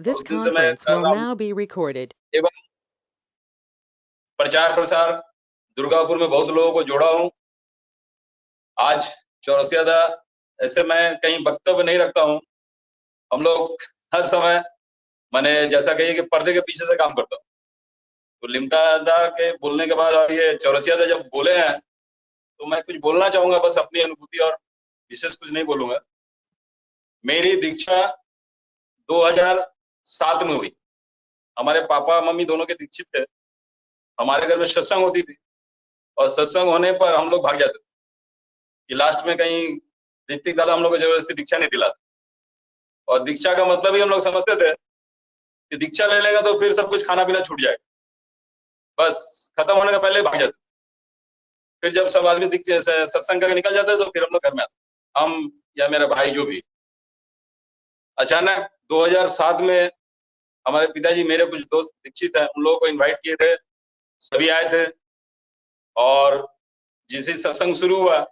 This उस दिन से मैं conference कर will रहा हूँ now be recorded. एवं प्रचार प्रसार दुर्गापुर में बहुत लोगों को जोड़ा हूँ। आज चौरसियादा ऐसे मैं कहीं वक्तव्य नहीं रखता हूँ। हम लोग हर समय मैंने जैसा कहिए कि पर्दे के पीछे से काम करता हूँ। तो लिमका के बोलने के बाद ये चौरसियादा जब बोले हैं तो मैं कुछ बोलना चाहूंगा, बस अपनी अनुभूति, और विशेष कुछ नहीं बोलूंगा। मेरी दीक्षा 2007 में हुई। हमारे पापा मम्मी दोनों के दीक्षित थे। हमारे घर में सत्संग होती थी और सत्संग होने पर हम लोग भाग जाते थे कि लास्ट में कहीं ऋतिक दादा हम लोग को जबरदस्ती दीक्षा नहीं दिलाते। और दीक्षा का मतलब ही हम लोग समझते थे कि दीक्षा ले लेगा तो फिर सब कुछ खाना पीना छूट जाएगा, बस खत्म होने का पहले भाग जाते। फिर जब सब आदमी सत्संग करके निकल जाते तो फिर हम लोग घर में आते, हम या मेरा भाई जो भी। अचानक 2007 में हमारे पिताजी, मेरे कुछ दोस्त दीक्षित हैं, उन लोगों को इनवाइट किए थे, सभी आए थे। और जिस ही सत्संग शुरू हुआ,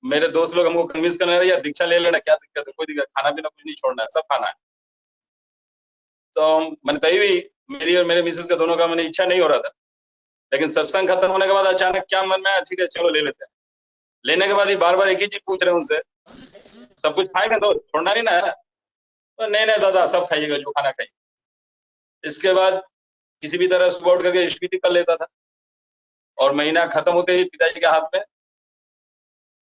मेरे दोस्त लोग हमको कन्विंस करने लगे, यार दीक्षा ले लेना, क्या दिक्कत है, कोई दिक्कत, खाना पीना कुछ नहीं छोड़ना है, सब खाना है। तो मैंने तय भी, मेरी और मेरे मिसेस का दोनों का मैंने इच्छा नहीं हो रहा था, लेकिन सत्संग खत्म होने के बाद अचानक क्या मन में आया, ठीक है चलो ले लेते हैं। लेने के बाद ही बार बार एक ही चीज पूछ रहे हैं उनसे, सब कुछ खाएंगे तो छोड़ना नहीं ना है? तो नहीं नहीं दादा सब खाइएगा, जो खाना खाइए। इसके बाद किसी भी तरह सुबह उठ करके स्मृति कर लेता था और महीना खत्म होते ही पिताजी के हाथ में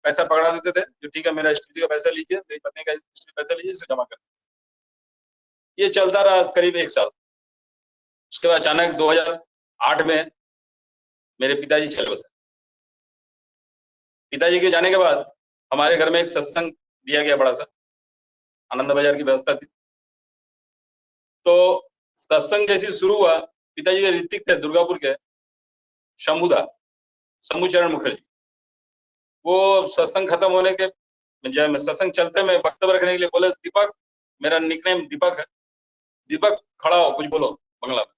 पैसा पकड़ा देते थे, जो ठीक है मेरा स्मृति का पैसा लीजिए, मेरी पत्नी का पैसा लीजिए, इसे जमा कर। ये चलता रहा करीब 1 साल। उसके बाद अचानक 2008 में मेरे पिताजी चले बसे। पिताजी के जाने के बाद हमारे घर में एक सत्संग दिया गया, बड़ा सा आनंद बाजार की व्यवस्था थी। तो सत्संग जैसे शुरू हुआ, पिताजी के ऋतिक थे दुर्गापुर के, शंभुचरण मुखर्जी। वो सत्संग खत्म होने के जब सत्संग चलते में वक्तव्य रखने के लिए बोले, दीपक, मेरा निकनेम दीपक है, दीपक खड़ा हो कुछ बोलो बंगला में।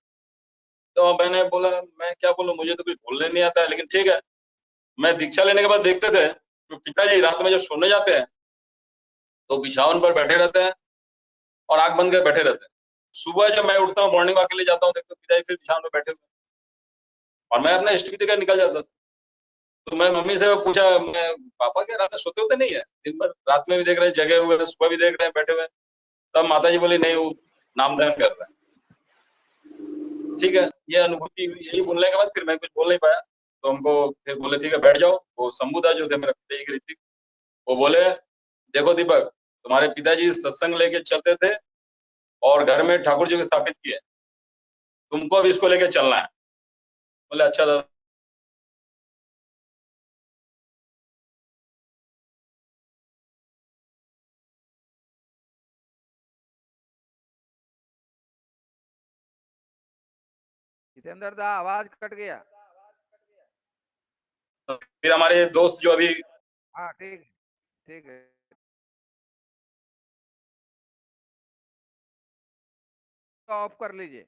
तो मैंने बोला मैं क्या बोलूं, मुझे तो कुछ बोलने नहीं आता है, लेकिन ठीक है। मैं दीक्षा लेने के बाद देखते थे तो पिताजी रात में जब सोने जाते हैं तो बिछावन पर बैठे रहते हैं और आंख बंद कर बैठे रहते हैं। सुबह जब मैं उठता हूँ, मॉर्निंग वॉक के लिए जाता हूँ, देखते पिताजी फिर बिछावन पर बैठे हुए, और मैं अपना स्टडी देकर निकल जाता था। तो मैं मम्मी से पूछा, मैं पापा क्या रात में सोते होते नहीं है, दिन भर रात में भी देख रहे हैं जगे हुए, सुबह भी देख रहे हैं बैठे हुए। तब माता जी बोली नहीं, वो नामधन कर रहा है। ठीक है, ये अनुभूति हुई। यही बोलने के बाद फिर मैं कुछ बोल नहीं पाया, तो हमको फिर बोले ठीक है बैठ जाओ। वो शंभुदा जो थे मेरे पिताजी के ऋतिक, वो बोले देखो दीपक, तुम्हारे पिताजी सत्संग लेके चलते थे और घर में ठाकुर जी को स्थापित किए, तुमको अब इसको लेके चलना है। बोले अच्छा दादा। जितेंद्र दा आवाज कट गया। फिर हमारे दोस्त जो अभी, हाँ ठीक है तो ऑफ कर लीजिए।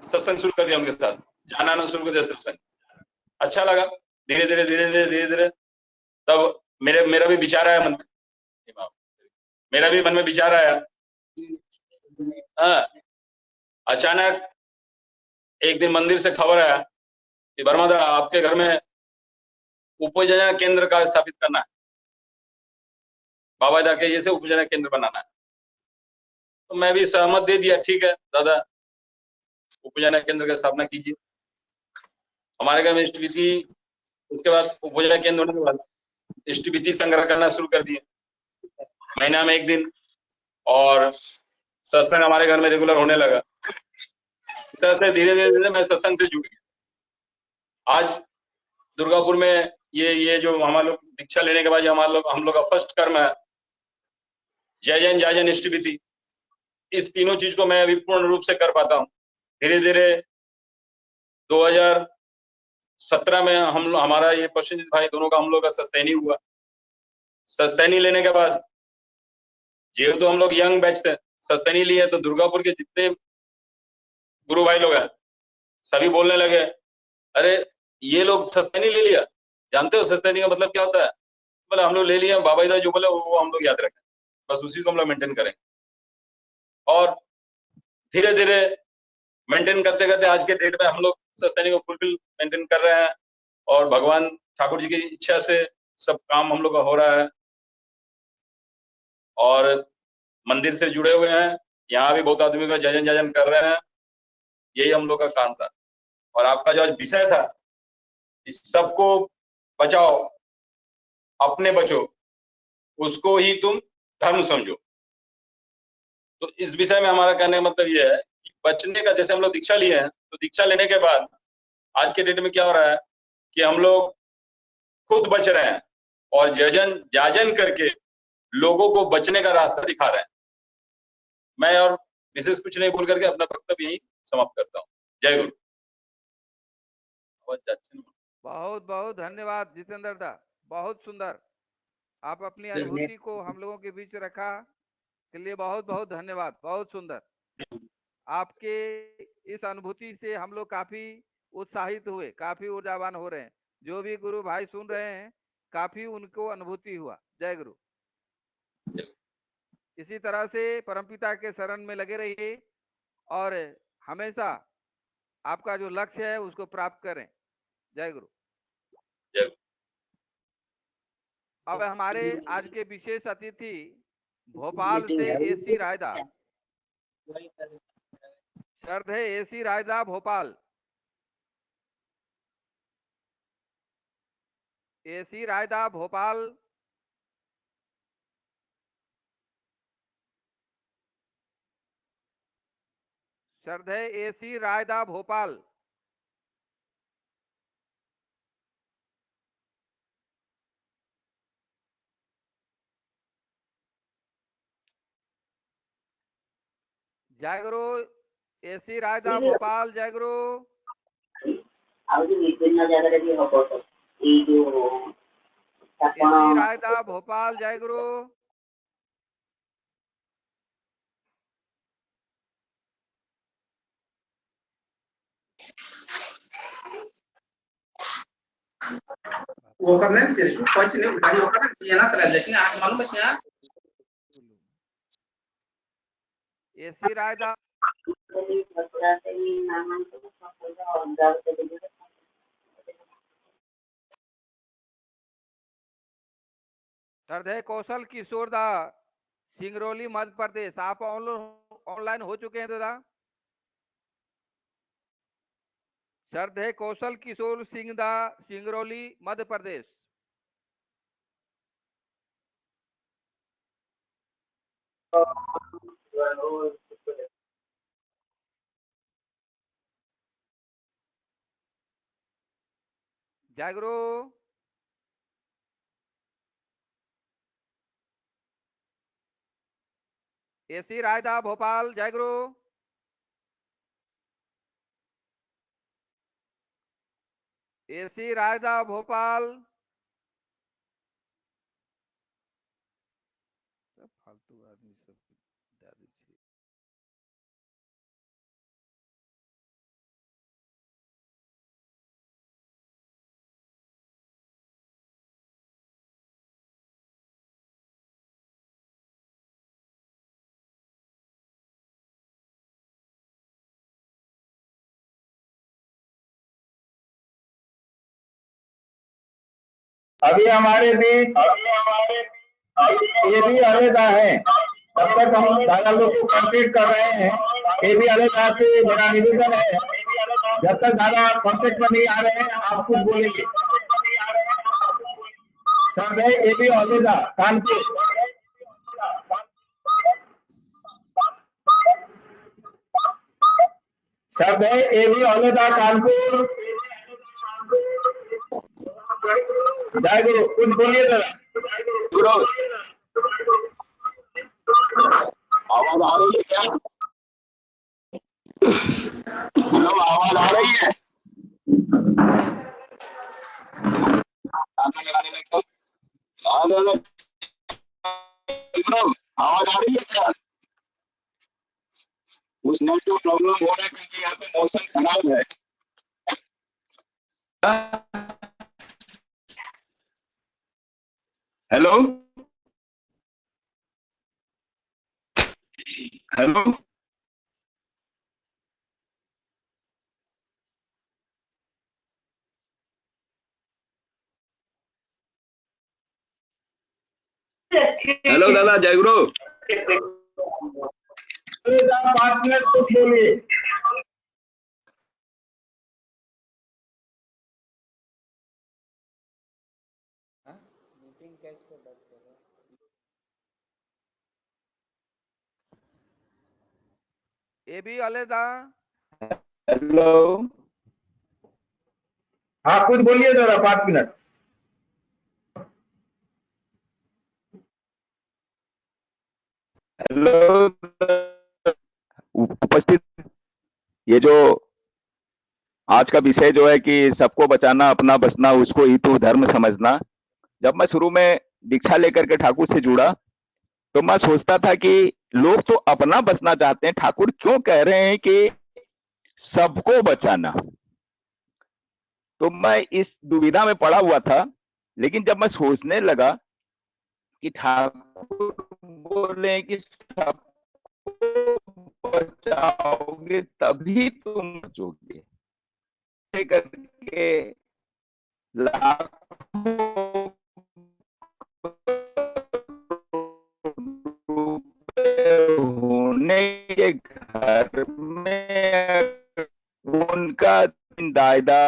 सत्संग शुरू कर दिया उनके साथ, जाना आना शुरू कर दिया सत्संग। अच्छा लगा, धीरे धीरे धीरे धीरे धीरे धीरे। तब मेरा भी विचार आया मन में, मेरा भी मन में विचार आया। हाँ, अचानक एक दिन मंदिर से खबर आया कि वर्मा दा आपके घर में उपयोजना केंद्र का स्थापित करना है, बाबा दा के जैसे उपयोजना केंद्र बनाना है। तो मैं भी सहमत दे दिया, ठीक है दादा उपयोजना केंद्र का स्थापना कीजिए। हमारे घर में इष्टविधि, उसके बाद उपयोजना केंद्र होने के बाद इष्टविधि संग्रह करना शुरू कर दिए, महीना में 1 दिन, और सत्संग हमारे घर में रेगुलर होने लगा। इस तरह से धीरे धीरे धीरे मैं सत्संग से जुड़ गया। आज दुर्गापुर में ये जो हमारे लोग दीक्षा लेने के बाद जो हम लोग का फर्स्ट कर्म है जय जन इष्टविधि, इस तीनों चीज को मैं अभी पूर्ण रूप से कर पाता हूँ। धीरे धीरे 2017 में हमारा ये प्रश्नजीत भाई दोनों का हम लोग का सस्तेनी हुआ। सस्तेनी लेने के बाद जेहतु हम लोग यंग बैच थे, सस्तेनी लिए तो दुर्गापुर के जितने गुरु भाई लोग हैं सभी बोलने लगे, अरे ये लोग सस्तेनी ले लिया, जानते हो सस्तेनी का मतलब क्या होता है? बोले हम लोग ले लिए, बाबा जी जो बोले वो हम लोग याद रखें, बस उसी को हम लोग मेंटेन करें। और धीरे धीरे मेंटेन करते करते आज के डेट में हम लोग सस्टेनिंग को फुलफिल मेंटेन कर रहे हैं, और भगवान ठाकुर जी की इच्छा से सब काम हम लोग का हो रहा है। और मंदिर से जुड़े हुए हैं, यहाँ भी बहुत आदमी का जजन जजन कर रहे हैं। यही हम लोग का काम था। और आपका जो विषय था, इस सबको बचाओ, अपने बचो, उसको ही तुम धर्म समझो। तो इस विषय में हमारा कहने का मतलब ये है कि बचने का, जैसे हम लोग दीक्षा लिए हैं, तो दीक्षा लेने के बाद आज के डेट में क्या हो रहा है कि हम लोग खुद बच रहे हैं और जजन जाजन करके लोगों को बचने का रास्ता दिखा रहे हैं। मैं और विशेष कुछ नहीं बोल करके अपना वक्तव्य यही समाप्त करता हूँ। जय गुरु। बहुत बहुत धन्यवाद जितेंद्र दा, बहुत सुंदर। आप अपनी अनुभूति को हम लोगों के बीच रखा के लिए बहुत बहुत धन्यवाद, बहुत सुंदर। आपके इस अनुभूति से हम लोग काफी उत्साहित हुए, काफी ऊर्जावान हो रहे हैं। जो भी गुरु भाई सुन रहे हैं, काफी उनको अनुभूति हुआ। जय गुरु। इसी तरह से परमपिता के शरण में लगे रहिए और हमेशा आपका जो लक्ष्य है उसको प्राप्त करें। जय गुरु। अब हमारे आज के विशेष अतिथि भोपाल से एसी रायदा, शर्त है एसी रायदा भोपाल, एसी रायदा भोपाल। शर्त है एसी रायदा भोपाल। जय गुरु। एसी रायदा भोपाल। जय गुरु। एसी रायदा भोपाल। जय गुरु। वो करने चाहिए, कुछ नहीं गाड़ी होकर ये ना करे, लेकिन आप मालूम है क्या एसी रायदा शर्त है कौशल किशोर दा, सिंगरौली मध्य प्रदेश। आप ऑनलाइन हो चुके हैं दादा। शर्त है कौशल किशोर सिंह दा, सिंगरौली मध्य प्रदेश। जय गुरु। एसी रायदा भोपाल। जय गुरु। एसी रायदा भोपाल। सब फालतू आदमी सब दादी छी। अभी हमारे बीच ये भी अलग है। तब तक हम दादा लोग को कंप्लीट कर रहे हैं। ये भी अलग से मेरा निवेदन है, जब तक दादा कॉन्टेक्ट में नहीं आ रहे हैं आप कुछ बोलेंगे। सब है ये भी अलग कानपुर। सब है ये भी अलग कानपुर। जय गुरु। कुछ बोलिए दादा। गुरु, आवाज आ रही है क्या? गुरु, आवाज आ रही है? गुरु, आवाज आ रही है क्या? उस नेट का प्रॉब्लम हो रहा है क्योंकि यहाँ पे मौसम खराब है। Hello hello. हेलो दादा, जय गुरु। 5 मिनट कुछ बोलिए। ए बी अलेदा, हेलो, हाँ कुछ बोलिए जरा 5 मिनट। हेलो उपस्थित, ये जो आज का विषय जो है कि सबको बचाना अपना बचना, उसको ही तो धर्म समझना। जब मैं शुरू में दीक्षा लेकर के ठाकुर से जुड़ा तो मैं सोचता था कि लोग तो अपना बचना चाहते हैं, ठाकुर क्यों कह रहे हैं कि सबको बचाना। तो मैं इस दुविधा में पड़ा हुआ था, लेकिन जब मैं सोचने लगा कि ठाकुर बोले कि सबको बचाओगे तभी तुम बचोगे, करके लाखों होने के घर में उनका दायदा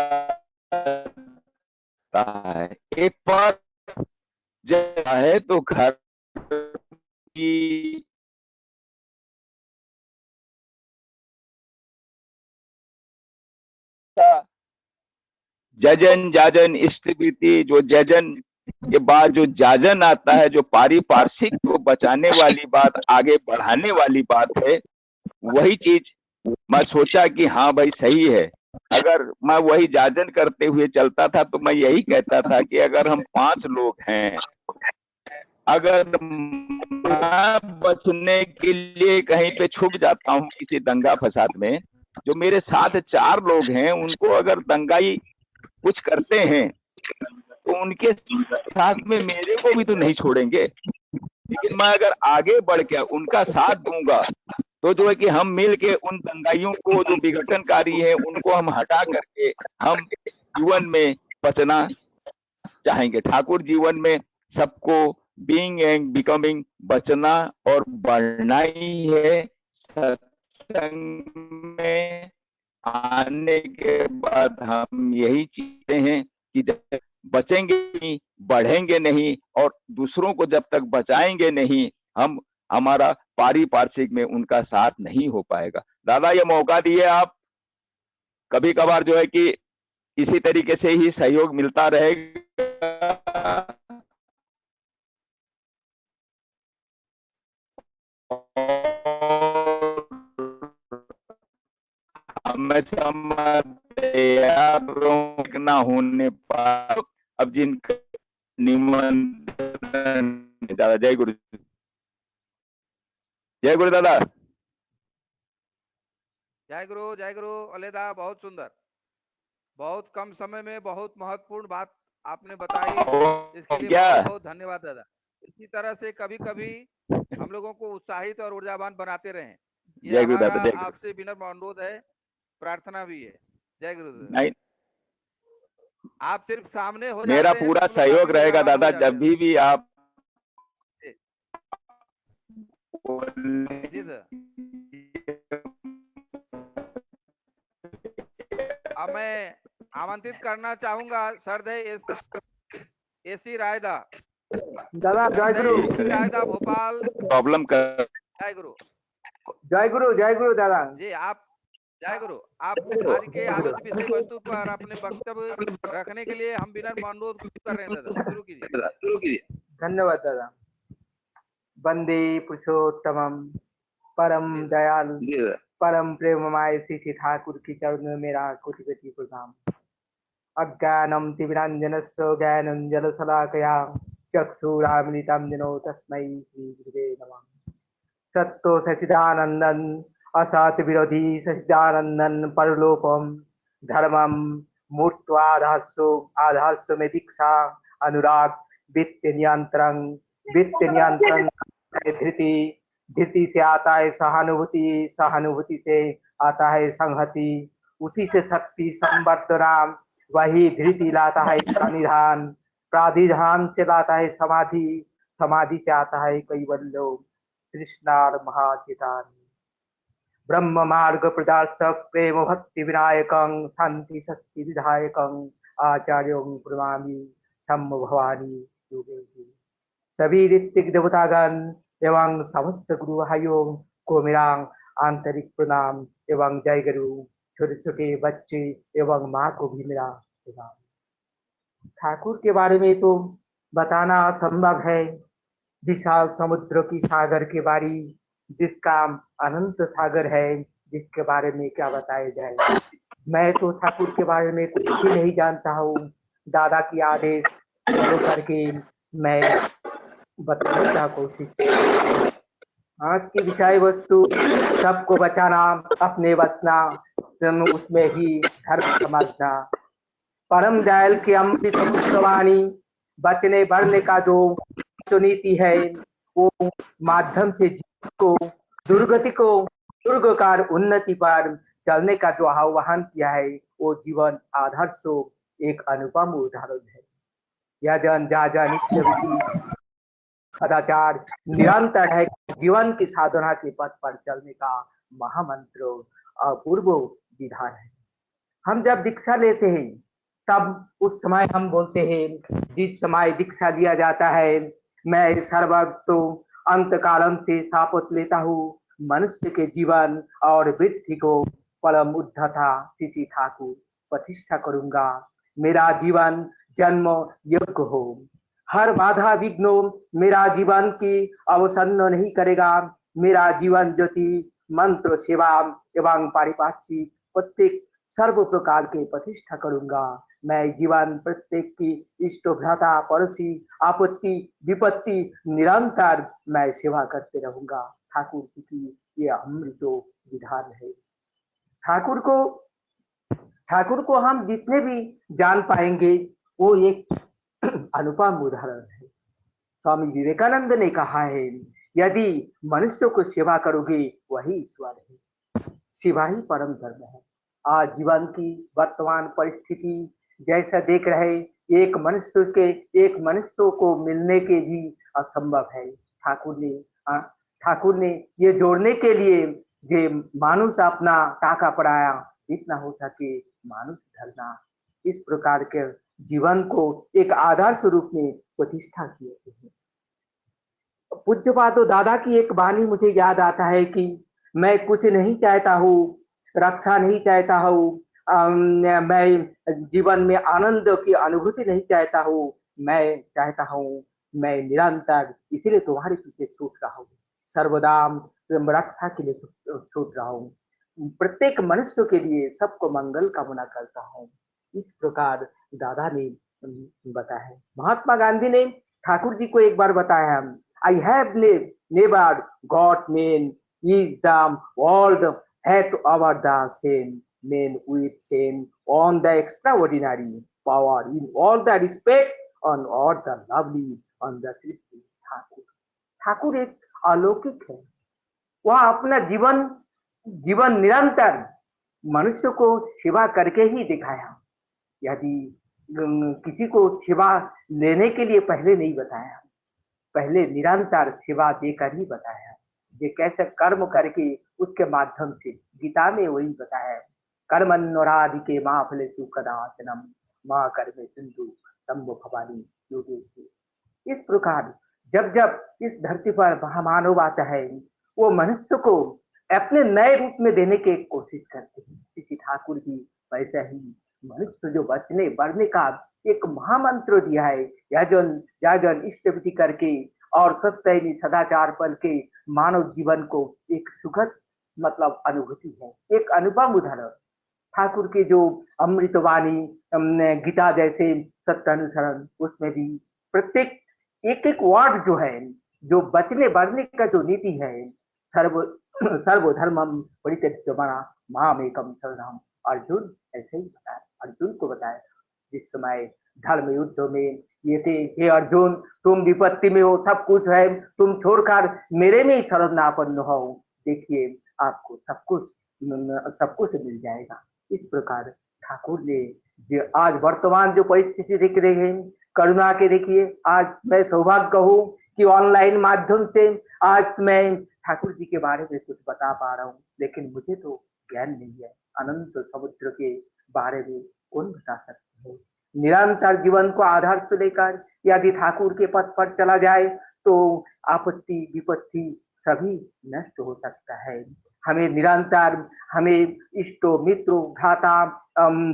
है। एक बार जब है तो घर की जजन जाजन इष्टविति, जो जजन के बाद जो जाजन आता है, जो पारिपार्श्विक को बचाने वाली बात, आगे बढ़ाने वाली बात है, वही चीज मैं सोचा कि हाँ भाई सही है। अगर मैं वही जाजन करते हुए चलता था तो मैं यही कहता था कि अगर हम 5 लोग हैं, अगर मैं बचने के लिए कहीं पे छुप जाता हूँ किसी दंगा फसाद में, जो मेरे साथ 4 लोग हैं उनको अगर दंगाई कुछ करते हैं तो उनके साथ में मेरे को भी तो नहीं छोड़ेंगे। लेकिन मैं अगर आगे बढ़ के उनका साथ दूंगा तो जो है कि हम मिल के उन दंगाइयों को, जो विघटनकारी है, उनको हम हटा करके हम जीवन में बचना चाहेंगे। ठाकुर जीवन में सबको बीइंग एंड बिकमिंग बचना और बढ़ना ही है। सत्संग में आने के बाद हम यही चीजें हैं कि जब बचेंगे नहीं, बढ़ेंगे नहीं, और दूसरों को जब तक बचाएंगे नहीं, हम हमारा पारिपार्श्विक में उनका साथ नहीं हो पाएगा। दादा ये मौका दिए आप, कभी कभार जो है कि इसी तरीके से ही सहयोग मिलता रहेगा। हमें ना होने पर अब जिनका निमंत्रण, दादा जय गुरु, जय गुरु दादा। जय गुरु अलेदा, बहुत सुंदर, बहुत कम समय में बहुत महत्वपूर्ण बात आपने बताई, इसके लिए क्या बहुत बहुत धन्यवाद दादा। इसी तरह से कभी कभी हम लोगों को उत्साहित और ऊर्जावान बनाते रहें, ये जय गुरु हमारा दादा, जय गुरु। आपसे विनम्र अनुरोध है, प्रार्थना भी है। जय गुरु दादा। नहीं, आप सिर्फ सामने हो मेरा जाते हैं पूरा तो हम लोग सहयोग काफी रहेगा ऊर्जावान हो दादा, जाते जब हैं। भी आप जी सर। अब मैं आमंत्रित करना चाहूंगा सरदय एसी रायदा, दादा जय गुरु, एसी रायदा भोपाल। प्रॉब्लम कर जय गुरु। जय गुरु दादा। जी आप, जय गुरु। आप आज के आलोच्य विषय वस्तु पर अपने वक्तव्य रखने के लिए हम विनम्र अनुरोध कर रहे हैं दादा, शुरू कीजिए। धन्यवाद दादा। वंदे पुरुषोत्तमम परम जी दयाल परम प्रेममय श्री ठाकुर की चरण में मेरा कोटि कोटि प्रणाम। अज्ञानम तिमिरांजनस्य ज्ञानंजनशलाकया चक्षुरामृतं जनो तस्मै श्री गुरुवे नमः। सत्तो सचिदानंदन असत विरोधी सचिदानंदन परलोकम धर्मम मूर्त्वाधार्षो आधार्षो में दीक्षा अनुराग वित्त नियंत्रण धृति, धृति से आता है सहानुभूति, सहानुभूति से आता है संहति, उसी से शक्ति संवर्धना, वही धृति लाता है प्राधिधान, प्राधिधान से लाता है समाधि, समाधि से आता है कैवल्यो कृष्णार महाचेतानी। ब्रह्म मार्ग प्रदर्शक प्रेम भक्ति विनायकं शांति शक्ति विधायकं आचार्यों प्रणमामि शम्भ भवानी योगेश्वरी। सभी ऋत्विक देवतागण एवं समस्त गुरु भाइयों को मेरा आंतरिक प्रणाम एवं जय गुरु। छोटे छोटे बच्चे एवं माँ को भी मेरा प्रणाम। ठाकुर के बारे में तो बताना असंभव है। विशाल समुद्र की सागर के बारी, जिसका अनंत सागर है, जिसके बारे में क्या बताया जाए। मैं तो ठाकुर के बारे में कुछ भी नहीं जानता हूँ। दादा की आदेश फॉलो करके मैं बताने का कोशिश। आज की विषय वस्तु सबको बचाना, अपने बचना, उसमें ही धर्म समझना। परम दयाल की अमृत पुष्पवाणी बचने बढ़ने का जो नीति है, वो माध्यम से जीवन को दुर्गति को दुर्गकार उन्नति पर चलने का जो आह्वान किया है, वो जीवन आदर्श एक अनुपम उदाहरण है। यह जन जाजन सदाचार निरंतर है। जीवन की साधना के पथ पर चलने का महामंत्र अपूर्व विधान है। हम जब दीक्षा लेते हैं तब उस समय हम बोलते हैं, जिस समय दीक्षा लिया जाता है, मैं सर्वतो अंत कालम से शपथ लेता हूँ, मनुष्य के जीवन और वृद्धि को परम उद्धता श्री ठाकुर प्रतिष्ठा करूंगा। मेरा जीवन जन्म योग्य हो, हर बाधा विघ्नों मेरा जीवन की अवसन्न नहीं करेगा। मेरा जीवन ज्योति मंत्र सेवा एवं पारिपार्श्विक प्रत्येक सर्व प्रकार के प्रतिष्ठा करूंगा। मैं जीवन प्रत्येक की इष्टभ्राता पड़ोसी आपत्ति विपत्ति निरंतर मैं सेवा करते रहूंगा। ठाकुर की ये अमृत विधान है। ठाकुर को हम जितने भी जान पाएंगे वो एक अनुपम उदाहरण है। स्वामी विवेकानंद ने कहा है, यदि मनुष्य को सेवा करोगे वही ईश्वर है, सेवा ही परम धर्म है। आज जीवन की वर्तमान परिस्थिति जैसा देख रहे, एक मनुष्य को मिलने के भी असंभव है। ठाकुर ने ये जोड़ने के लिए जे मानुष अपना टाका पड़ाया, जितना हो सके मानुष धरना, इस प्रकार के जीवन को एक आदर्श रूप में प्रतिष्ठा किए हैं। पूज्यपाद दादा की एक वाणी मुझे याद आता है कि मैं कुछ नहीं चाहता हूँ, रक्षा नहीं चाहता हूँ, मैं जीवन में आनंद की अनुभूति नहीं चाहता हूँ, मैं चाहता हूँ मैं निरंतर इसीलिए तुम्हारे पीछे छूट रहा हूँ, सर्वदा रक्षा के लिए छूट रहा हूँ, प्रत्येक मनुष्य के लिए सबको मंगल कामना करता हूँ। इस प्रकार दादा ने बताया है। महात्मा गांधी ने ठाकुर जी को एक बार बताया, I have never got main is the world hat over the same men with same on the extraordinary power in all the respect on all the lovely on the Thakur. Thakur एक अलौकिक है। वह अपना जीवन निरंतर मनुष्य को सेवा करके ही दिखाया। यदि किसी को सेवा लेने के लिए पहले नहीं बताया, पहले निरंतर सेवा देकर ही बताया। ये कैसे कर्म करके उसके माध्यम से गीता में वही बताया, कर्मण्योराधिके मां फलेषु कदाचनम मां कर्मे सिंधु शंभो भवानी योगेश्वरी। इस प्रकार जब जब इस धरती पर महामानव आता है, वो मनुष्य को अपने नए रूप में देने की कोशिश करते हैं। किसी ठाकुर जी वैसा ही मनुष्य जो बचने बढ़ने का एक महामंत्र दिया है, याजन इष्टविधि करके और सत्सैनी सदाचार पल के मानव जीवन को एक सुखद मतलब अनुभूति है, एक अनुपम उदाहरण। ठाकुर की जो अमृतवाणी गीता जैसे सत्य अनुसरण, उसमें भी प्रत्येक एक वर्ड जो है, जो बचने बढ़ने का जो नीति है, सर्वधर्मम परित्यज्य मामेकम शरणम, अर्जुन ऐसे ही बताया, अर्जुन को बताया जिस समय धर्म युद्ध में ये थे, हे अर्जुन तुम विपत्ति में हो, सब कुछ है, तुम छोड़कर मेरे में ही शरणापन्न हो, देखिए आपको सब कुछ मिल जाएगा। इस प्रकार ठाकुर ने जो आज वर्तमान जो परिस्थिति देख रहे हैं, करुणा के देखिए, आज मैं सौभाग्य हूँ कि ऑनलाइन माध्यम से आज मैं ठाकुर जी के बारे में कुछ बता पा रहा हूँ, लेकिन मुझे तो ज्ञान नहीं है। अनंत समुद्र के बारे में कौन बता सकते हैं? निरंतर जीवन को आधार से लेकर यदि ठाकुर के पथ पर चला जाए तो आपत्ति विपत्ति सभी नष्ट हो सकता है। हमें निरंतर हमें इष्टों मित्रों भ्राता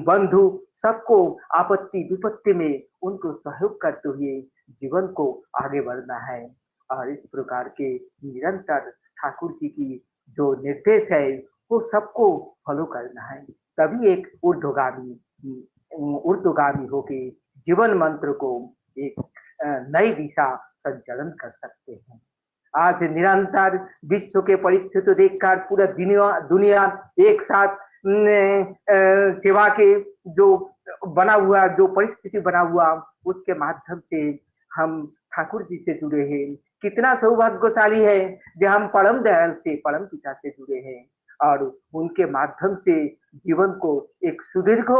बंधु सबको आपत्ति विपत्ति में उनको सहयोग करते हुए जीवन को आगे बढ़ना है। और इस प्रकार के निरंतर ठाकुर जी की जो निर्देश है वो सबको फॉलो करना है, तभी एक ऊर्ध्वगामी होके जीवन मंत्र को एक नई दिशा संचालन कर सकते हैं। आज निरंतर विश्व के परिस्थिति देखकर पूरा दुनिया एक साथ सेवा के जो बना हुआ जो परिस्थिति बना हुआ उसके माध्यम से हम ठाकुर जी से जुड़े हैं। कितना सौभाग्यशाली है जो हम परम दयाल से परम पिता से जुड़े हैं और उनके माध्यम से जीवन को एक सुदीर्घ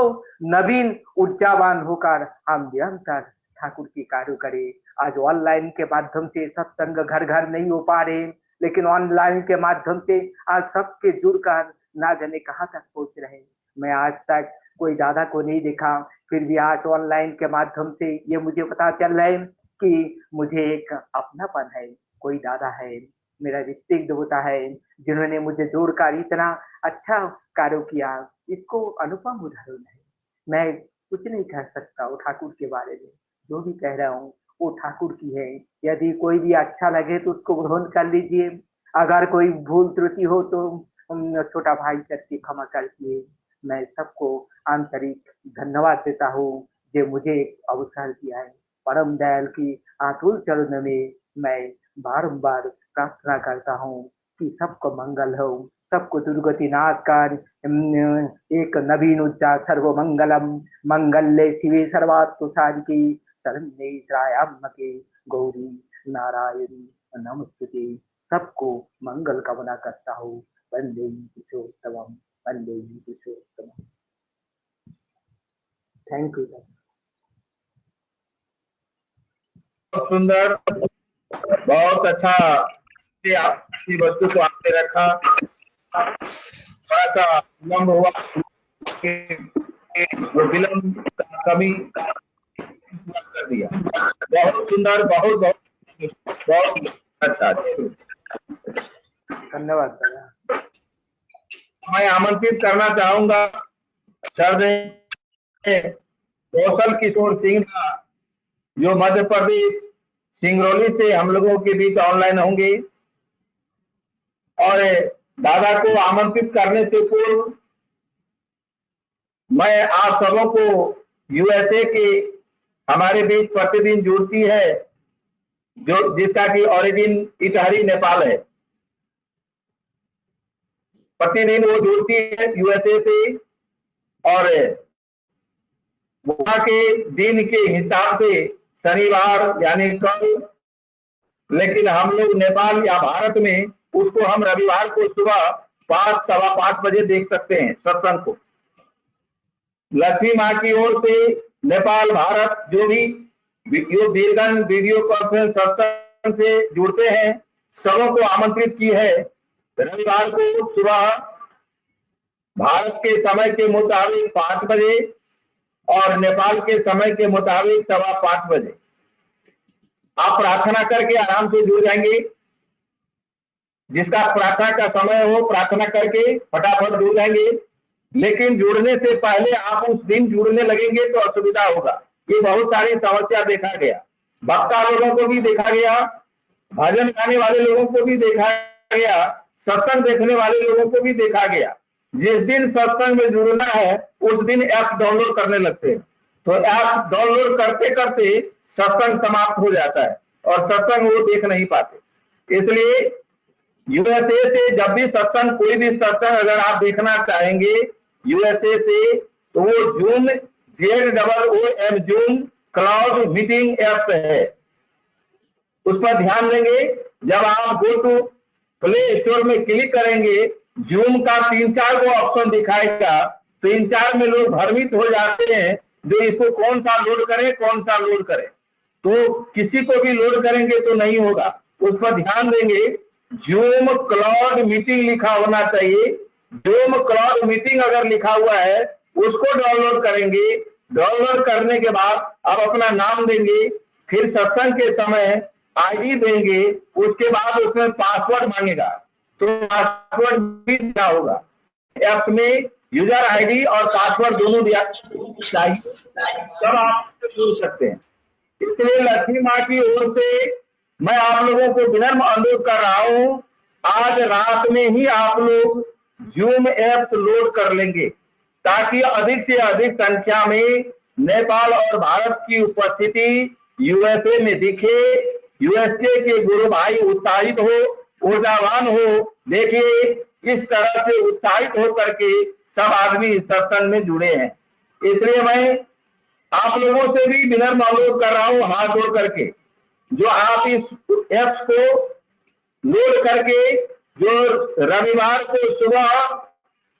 नवीन ऊर्जावान होकर हम निरंतर ठाकुर की कार्य करें। आज ऑनलाइन के माध्यम से सत्संग घर घर नहीं हो पा रहे, लेकिन ऑनलाइन के माध्यम से आज सबके जुड़कर ना जाने कहाँ तक पहुंच रहे। मैं आज तक कोई दादा को नहीं देखा, फिर भी आज ऑनलाइन के माध्यम से ये मुझे पता चल रहा है कि मुझे एक अपनापन है, कोई दादा है, मेरा ऋत्विक देवता है जिन्होंने मुझे जोड़कर इतना अच्छा कार्य किया। इसको अनुपम उदाहरण है। मैं कुछ नहीं कह सकता वो ठाकुर के बारे में, जो भी कह रहा हूँ वो ठाकुर की है। यदि कोई भी अच्छा लगे तो उसको ग्रहण कर लीजिए, अगर कोई भूल त्रुटि हो तो छोटा भाई करके क्षमा कर दिए। मैं सबको आंतरिक धन्यवाद देता हूँ जो मुझे एक अवसर दिया है। परम दयाल की अतुल चरण में मैं बारंबार प्रार्थना करता हूँ कि सबको मंगल हो, सबको दुर्गति नाश कर एक नवीन ऊर्जा सर्व मंगलम मंगल्य शिवे सर्वात्म साधिके शरण्ये त्र्यंबके गौरी नारायणी नमस्ते। सबको मंगल कामना करता हूँ। वंदे पुरुषोत्तमम, वंदे पुरुषोत्तमम। Thank you. बहुत सुंदर, बहुत अच्छा आपकी वस्तु को आपने रखा। थोड़ा सा विलम्ब हुआ, वो विलम्ब कमी कर दिया। बहुत सुंदर, बहुत बहुत बहुत अच्छा। धन्यवाद। मैं आमंत्रित करना चाहूंगा कौशल किशोर सिंह जो मध्य प्रदेश सिंगरौली से हम लोगों के बीच ऑनलाइन होंगे। और दादा को आमंत्रित करने से पूर्व मैं आप सबों को यूएसए के हमारे बीच प्रतिदिन जुड़ती है जो जिसका कि ओरिजिन इटहरी नेपाल है। प्रतिदिन वो जुड़ती है यूएसए से और वहां के दिन के हिसाब से शनिवार यानी कल, लेकिन हम लोग नेपाल या भारत में उसको हम रविवार को सुबह 5 सवा 5 बजे देख सकते हैं सत्संग को। लक्ष्मी माँ की ओर से नेपाल भारत जो भी वीरगन वीडियो कॉन्फ्रेंस सत्संग से जुड़ते हैं सबों को आमंत्रित की है रविवार को सुबह भारत के समय के मुताबिक 5 बजे और नेपाल के समय के मुताबिक सवा 5 बजे। आप प्रार्थना करके आराम से जुड़ जाएंगे। जिसका प्रार्थना का समय हो प्रार्थना करके फटाफट जुड़ जाएंगे, लेकिन जुड़ने से पहले आप उस दिन जुड़ने लगेंगे तो असुविधा होगा। ये बहुत सारी समस्या देखा गया, वक्ता लोगों को भी देखा गया, भजन गाने वाले लोगों को भी देखा गया, सत्संग देखने वाले लोगों को भी देखा गया। जिस दिन सत्संग में जुड़ना है उस दिन ऐप डाउनलोड करने लगते हैं, तो ऐप डाउनलोड करते करते सत्संग समाप्त हो जाता है और सत्संग वो देख नहीं पाते। इसलिए यूएसए से जब भी सत्संग कोई भी सत्संग अगर आप देखना चाहेंगे यूएसए से तो वो zoom ZOOM zoom cloud meeting app है, उस पर ध्यान देंगे। जब आप गो टू प्ले स्टोर में क्लिक करेंगे जूम का 3-4 को ऑप्शन दिखाएगा। 3-4 में लोग भ्रमित हो जाते हैं जो इसको कौन सा लोड करें कौन सा लोड करें। तो किसी को भी लोड करेंगे तो नहीं होगा। उस पर ध्यान देंगे। जूम क्लाउड मीटिंग लिखा होना चाहिए। जूम क्लाउड मीटिंग अगर लिखा हुआ है उसको डाउनलोड करेंगे। डाउनलोड करने के बाद आप अपना नाम देंगे, फिर सत्संग के समय आईडी देंगे, उसके बाद उसमें पासवर्ड मांगेगा, तो पासवर्ड भी क्या होगा। ऐप में यूजर आईडी और पासवर्ड दोनों दिया चाहिए, तब आप जुड़ सकते हैं। इसलिए लक्ष्मी माँ की ओर से मैं आप लोगों को विनम्र अनुरोध कर रहा हूँ, आज रात में ही आप लोग जूम ऐप लोड कर लेंगे, ताकि अधिक से अधिक संख्या में नेपाल और भारत की उपस्थिति यूएसए में दिखे। यूएसए के गुरु भाई उत्साहित हो, ऊर्जावान हो। देखिए इस तरह से उत्साहित हो करके सब आदमी इस सत्संग में जुड़े हैं। इसलिए मैं आप लोगों से भी विनम्र अनुरोध कर रहा हूँ हाथ जोड़ करके, जो आप इस ऐप्स को लोड करके जो रविवार को सुबह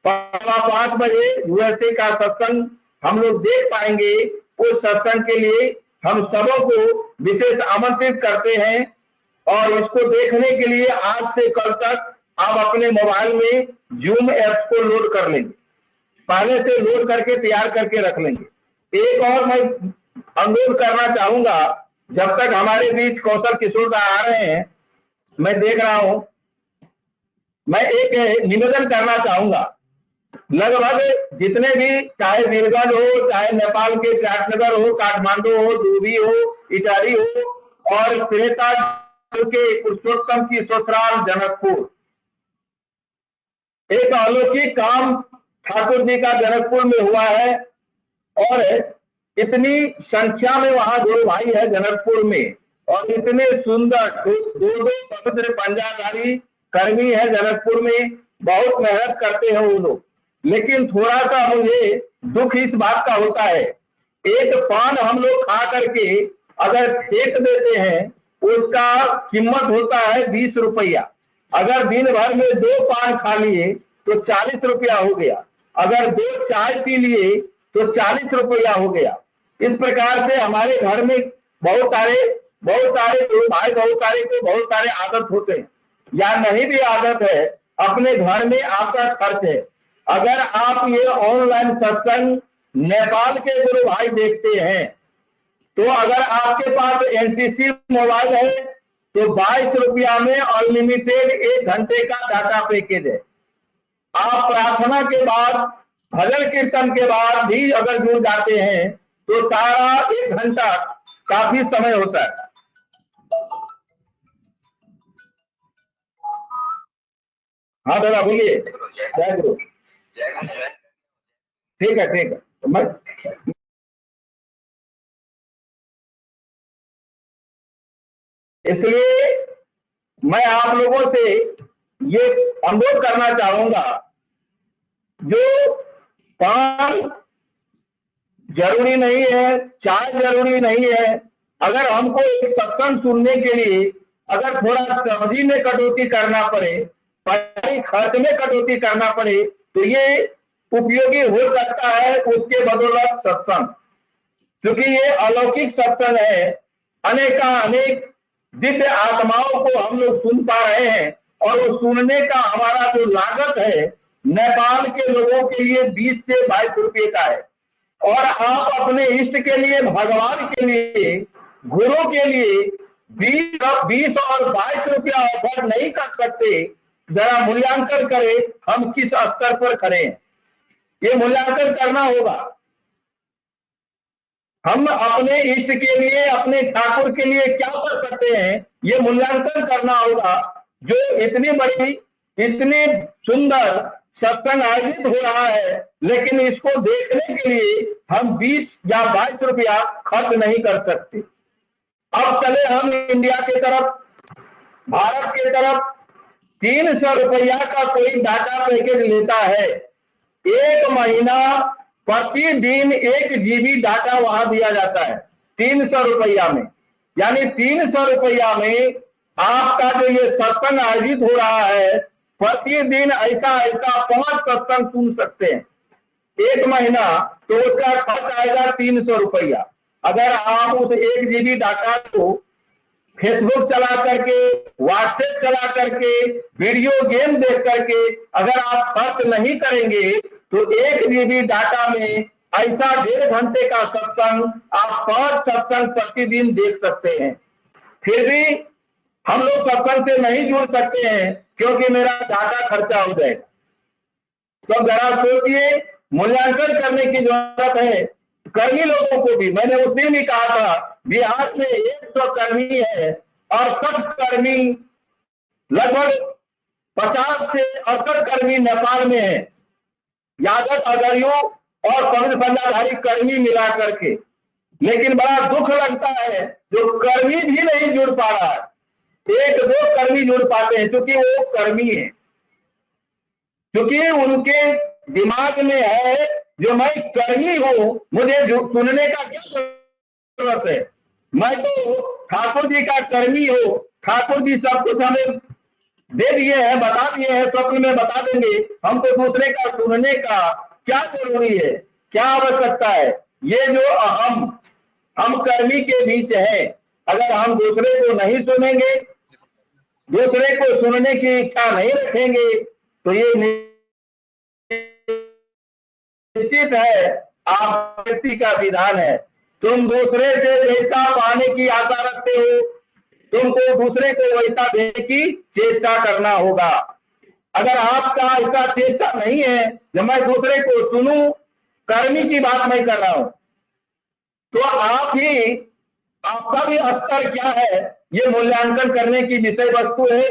5:15 बजे यूएसए का सत्संग हम लोग देख पाएंगे, उस सत्संग के लिए हम सबों को विशेष आमंत्रित करते हैं। और इसको देखने के लिए आज से कल तक आप अपने मोबाइल में जूम ऐप को लोड कर लेंगे, पहले से लोड करके तैयार करके रख लेंगे। एक और मैं अनुरोध करना चाहूंगा, जब तक हमारे बीच कौशल किशोर दा आ रहे हैं, मैं देख रहा हूं, मैं एक निवेदन करना चाहूंगा। लगभग जितने भी, चाहे वीरगंज हो, चाहे नेपाल के विराटनगर हो, काठमांडू हो, दूबी हो, इटारी हो, और त्रेता के पुरुषोत्तम की ससुराल जनकपुर, एक अलौकिक काम ठाकुर जी का जनकपुर में हुआ है। और इतनी संख्या में वहां गुरु भाई है जनकपुर में, और इतने सुंदर दो पवित्र पंजाधारी कर्मी है जनकपुर में, बहुत मेहनत करते हैं वो लोग। लेकिन थोड़ा सा मुझे दुख इस बात का होता है, एक पान हम लोग खा करके अगर फेंक देते हैं, उसका कीमत होता है 20 रुपया। अगर दिन भर में 2 पान खा लिए तो 40 रुपया हो गया, अगर 2 चाय पी लिए तो 40 रुपया हो गया। इस प्रकार से हमारे घर में बहुत सारे गुरु भाई, बहुत सारे आदत होते हैं, या नहीं भी आदत है, अपने घर में आपका खर्च है। अगर आप ये ऑनलाइन सत्संग नेपाल के गुरु भाई देखते हैं, तो अगर आपके पास एनटीसी मोबाइल है तो 22 रुपया में अनलिमिटेड 1 घंटे का डाटा पैकेज है। आप प्रार्थना के बाद, भजन कीर्तन के बाद भी अगर जुड़ जाते हैं तो सारा 1 घंटा काफी समय होता है। हाँ दादा बोलिए। जय गुरु। ठीक है मैं इसलिए मैं आप लोगों से ये अनुरोध करना चाहूंगा, जो पान जरूरी नहीं है, चाय जरूरी नहीं है, अगर हमको एक सत्संग सुनने के लिए अगर थोड़ा सब्जी में कटौती करना पड़े, खर्च में कटौती करना पड़े, तो ये उपयोगी हो सकता है उसके बदौलत सत्संग। क्योंकि ये अलौकिक सत्संग है, अनेक दिव्य आत्माओं को हम लोग सुन पा रहे हैं, और वो सुनने का हमारा जो लागत है नेपाल के लोगों के लिए 20 से 22 रुपये का है। और आप अपने इष्ट के लिए, भगवान के लिए, गुरु के लिए 20 और 22 रुपया ऑफर नहीं कर सकते। जरा मूल्यांकन करें हम किस स्तर पर खड़े हैं, ये मूल्यांकन करना होगा। हम अपने इष्ट के लिए, अपने ठाकुर के लिए क्या कर सकते हैं, ये मूल्यांकन करना होगा। जो इतनी बड़ी, इतनी सुंदर सत्संग आयोजित हो रहा है, लेकिन इसको देखने के लिए हम 20 या 22 रुपया खर्च नहीं कर सकते। अब चले हम इंडिया की तरफ, भारत की तरफ। 300 रुपया का कोई डाटा पैकेज लेता है, 1 महीना प्रतिदिन 1 GB डाटा वहां दिया जाता है 300 रुपया में। यानी 300 रुपया में आपका जो ये सत्संग आयोजित हो रहा है, प्रतिदिन ऐसा 5 सत्संग सुन सकते हैं 1 महीना, तो उसका खर्च आएगा 300 रुपया। अगर आप उस 1 GB डाटा को फेसबुक चला करके, व्हाट्सएप चला करके, वीडियो गेम देख करके अगर आप खर्च नहीं करेंगे तो 1 GB डाटा में ऐसा 1.5 घंटे का सत्संग आप 5 सत्संग प्रतिदिन देख सकते हैं। फिर भी हम लोग सत्संग से नहीं जुड़ सकते हैं क्योंकि मेरा डाटा खर्चा हो जाएगा। तो जरा सोचिए, मूल्यांकन करने की जरूरत है। कर्मी लोगों को भी, मैंने उस दिन भी कहा था, बिहार में 100 कर्मी है और 60 कर्मी, लगभग 50 से 68 कर्मी नेपाल में है, यादव अगरियों और पवित्र पंजाधारी कर्मी मिला करके। लेकिन बड़ा दुख लगता है जो कर्मी भी नहीं जुड़ पा रहा है। 1-2 कर्मी जुड़ पाते हैं क्योंकि वो कर्मी है, क्योंकि उनके दिमाग में है जो मैं कर्मी हूं, मुझे सुनने का क्या जरूरत है, मैं तो ठाकुर जी का कर्मी हूं, ठाकुर जी सब कुछ हमें दे दिए हैं, बता दिए हैं, स्वप्न में बता देंगे, हमको दूसरे का सुनने का क्या जरूरी है, क्या आवश्यकता है। ये जो हम कर्मी के बीच है, अगर हम दूसरे को नहीं सुनेंगे, दूसरे को सुनने की इच्छा नहीं रखेंगे तो ये निश्चित है आप व्यक्ति का विधान है। तुम दूसरे से जैसा पाने की आशा रखते हो, तुमको दूसरे को वैसा देने की चेष्टा करना होगा। अगर आपका ऐसा चेष्टा नहीं है कि मैं दूसरे को सुनूं, कर्मी की बात नहीं कर रहा हूं, तो आपका भी स्तर क्या है, ये मूल्यांकन करने की विषय वस्तु है।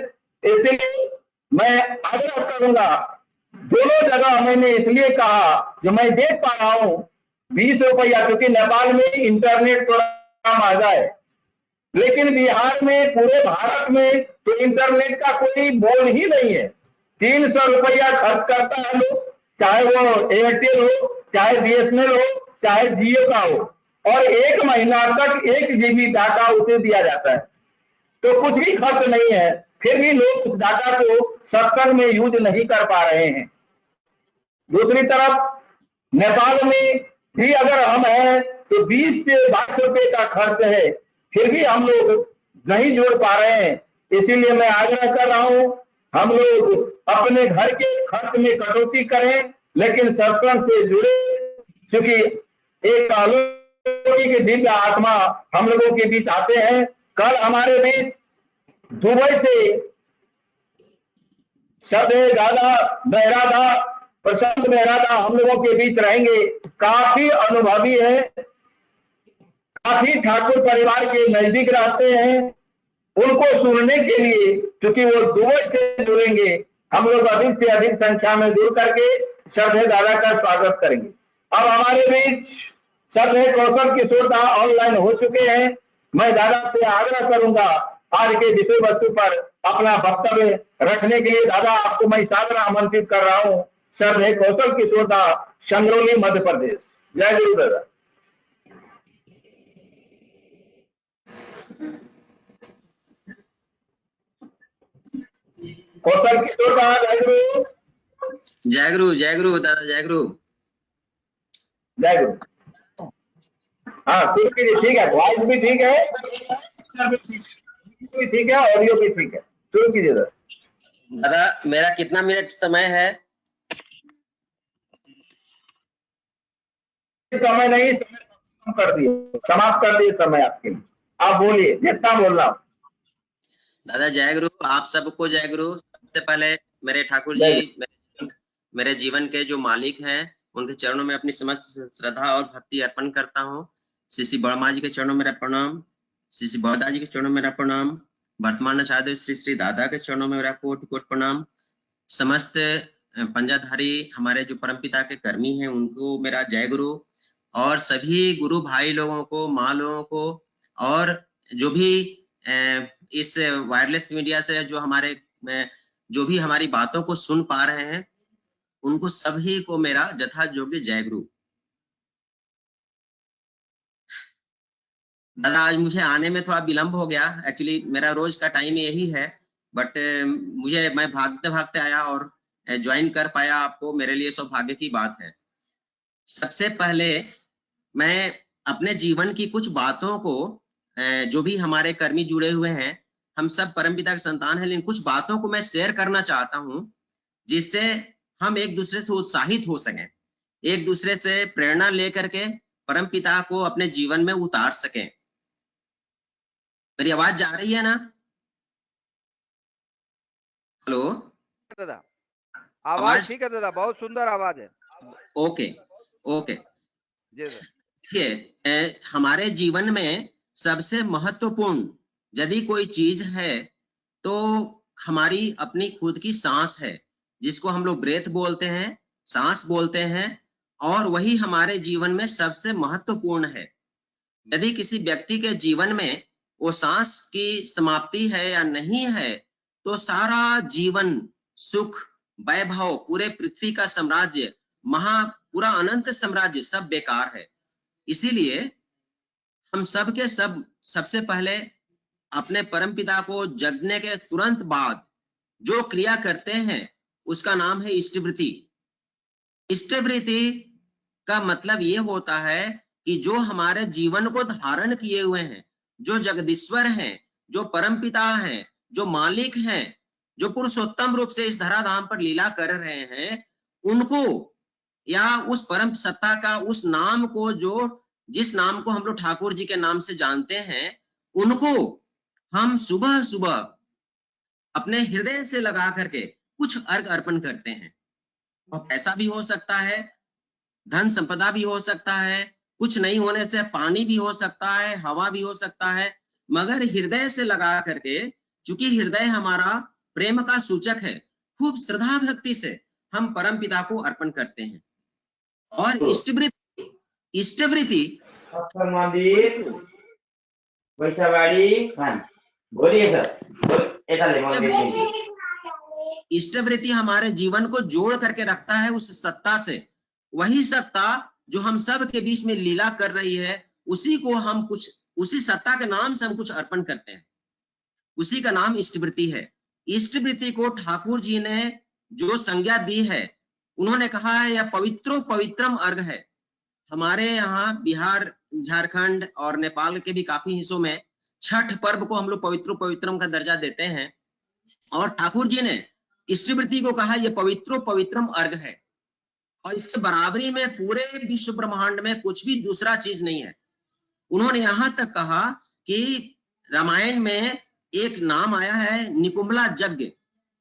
इसलिए मैं आग्रह करूंगा, दोनों जगह मैंने इसलिए कहा जो मैं देख पा रहा हूं 20 रुपया, क्योंकि नेपाल में इंटरनेट थोड़ा महंगा है, लेकिन बिहार में, पूरे भारत में तो इंटरनेट का कोई मोल ही नहीं है। 300 रुपया खर्च करता है लोग, चाहे वो एयरटेल हो, चाहे BSNL हो, चाहे जियो का हो, और 1 महीना तक 1 GB डाटा उसे दिया जाता है, तो कुछ भी खर्च नहीं है। फिर भी लोग उस डाटा को सत्संग में यूज नहीं कर पा रहे हैं। दूसरी तरफ नेपाल में भी अगर हम हैं तो 20 से 22 रुपए का खर्च है, फिर भी हम लोग नहीं जोड़ पा रहे हैं। इसीलिए मैं आग्रह कर रहा हूं, हम लोग अपने घर के खर्च में कटौती करें, लेकिन सत्संग से जुड़े, क्योंकि एक अलौकिक के दिव्य आत्मा हम लोगों के बीच आते हैं। कल हमारे बीच दुबई से श्रद्धेय दादा मेहरादा, प्रशांत मेहरादा हम लोगों के बीच रहेंगे। काफी अनुभवी है, काफी ठाकुर परिवार के नजदीक रहते हैं। उनको सुनने के लिए, क्योंकि वो दुबई से जुड़ेंगे, हम लोग अधिक से अधिक संख्या में जुड़ करके श्रद्धेय दादा का स्वागत करेंगे। अब हमारे बीच श्रद्धेय कौशल किशोर दादा ऑनलाइन हो चुके हैं। मैं दादा से आग्रह करूंगा आज के विषय वस्तु पर अपना वक्तव्य रखने के लिए। दादा, आपको मैं सादर आमंत्रित कर रहा हूँ। श्रद्धेय कौशल किशोर दादा, संगरौली, मध्य प्रदेश। जय गुरु दादा। कौशल किशोर दादा, जय गुरु। जय गुरु, जय गुरु दादा, जय गुरु। जय गुरु। हाँ, शुरू कीजिए। ठीक है, वॉइस भी ठीक है, भी ठीक है, ऑडियो भी ठीक है। शुरू कीजिए दादा। मेरा कितना मिनट समय है? समय नहीं, समय कर दिए, समाप्त कर दिए समय आपके। आप बोलिए, जितना बोलना। दादा जय गुरु, आप सबको जय गुरु। सबसे पहले मेरे ठाकुर जी, मेरे जीवन के जो मालिक हैं, उनके चरणों में अपनी समस्त श्रद्धा और भक्ति अर्पण करता हूँ। श्री बड़मा जी के चरणों में मेरा प्रणाम, श्री बौद्धा जी के चरणों में मेरा प्रणाम, वर्तमान आचार्य श्री दादा के चरणों में मेरा कोट कोट प्रणाम। समस्त पंजाधारी हमारे जो परमपिता के कर्मी हैं, उनको मेरा जय गुरु, और सभी गुरु भाई लोगों को, माँ लोगों को, और जो भी इस वायरलेस मीडिया से जो भी हमारी बातों को सुन पा रहे हैं, उनको सभी को मेरा जथा योग्य जय गुरु। दादा, आज मुझे आने में थोड़ा विलंब हो गया। एक्चुअली मेरा रोज का टाइम यही है, बट मैं भागते भागते आया और ज्वाइन कर पाया आपको, मेरे लिए सौभाग्य की बात है। सबसे पहले मैं अपने जीवन की कुछ बातों को जो भी हमारे कर्मी जुड़े हुए हैं, हम सब परमपिता के संतान हैं, लेकिन कुछ बातों को मैं शेयर करना चाहता हूं जिससे हम एक दूसरे से उत्साहित हो सकें, एक दूसरे से प्रेरणा लेकर के परमपिता को अपने जीवन में उतार सकें। मेरी आवाज जा रही है ना? हेलो दादा, आवाज ठीक है दादा, बहुत सुंदर आवाज है। Okay okay. जी सर। देखिए, हमारे जीवन में सबसे महत्वपूर्ण यदि कोई चीज है तो हमारी अपनी खुद की सांस है, जिसको हम लोग ब्रेथ बोलते हैं, सांस बोलते हैं, और वही हमारे जीवन में सबसे महत्वपूर्ण है। यदि किसी व्यक्ति के जीवन में वो सांस की समाप्ति है या नहीं है, तो सारा जीवन, सुख, वैभव, पूरे पृथ्वी का साम्राज्य, पूरा अनंत साम्राज्य सब बेकार है। इसीलिए हम सब के सब सबसे पहले अपने परमपिता को जगने के तुरंत बाद जो क्रिया करते हैं उसका नाम है इष्टवृत्ति। इष्टवृत्ति का मतलब ये होता है कि जो हमारे जीवन को धारण किए हुए हैं, जो जगदीश्वर हैं, जो परमपिता हैं, जो मालिक हैं, जो पुरुषोत्तम रूप से इस धराधाम पर लीला कर रहे हैं, उनको या उस परम सत्ता का उस नाम को, जो जिस नाम को हम लोग ठाकुर जी के नाम से जानते हैं, उनको हम सुबह सुबह अपने हृदय से लगा करके कुछ अर्घ अर्पण करते हैं। और पैसा भी हो सकता है, धन संपदा भी हो सकता है, कुछ नहीं होने से पानी भी हो सकता है, हवा भी हो सकता है, मगर हृदय से लगा करके, चूंकि हृदय हमारा प्रेम का सूचक है, खूब श्रद्धा भक्ति से हम परम पिता को अर्पण करते हैं। और इष्टवृत्ति बोलिए सर। इष्टवृत्ति हमारे जीवन को जोड़ करके रखता है उस सत्ता से। वही सत्ता जो हम सब के बीच में लीला कर रही है, उसी को हम कुछ, उसी सत्ता के नाम से हम कुछ अर्पण करते हैं, उसी का नाम इष्टवृत्ति है। इष्टवृत्ति को ठाकुर जी ने जो संज्ञा दी है, उन्होंने कहा है यह पवित्रो पवित्रम अर्घ है। हमारे यहाँ बिहार, झारखंड और नेपाल के भी काफी हिस्सों में छठ पर्व को हम लोग पवित्रो पवित्रम का दर्जा देते हैं, और ठाकुर जी ने इष्टवृत्ति को कहा यह पवित्रो पवित्रम अर्घ है। और इसके बराबरी में पूरे विश्व ब्रह्मांड में कुछ भी दूसरा चीज नहीं है। उन्होंने यहां तक कहा कि रामायण में एक नाम आया है निकुंभला यज्ञ,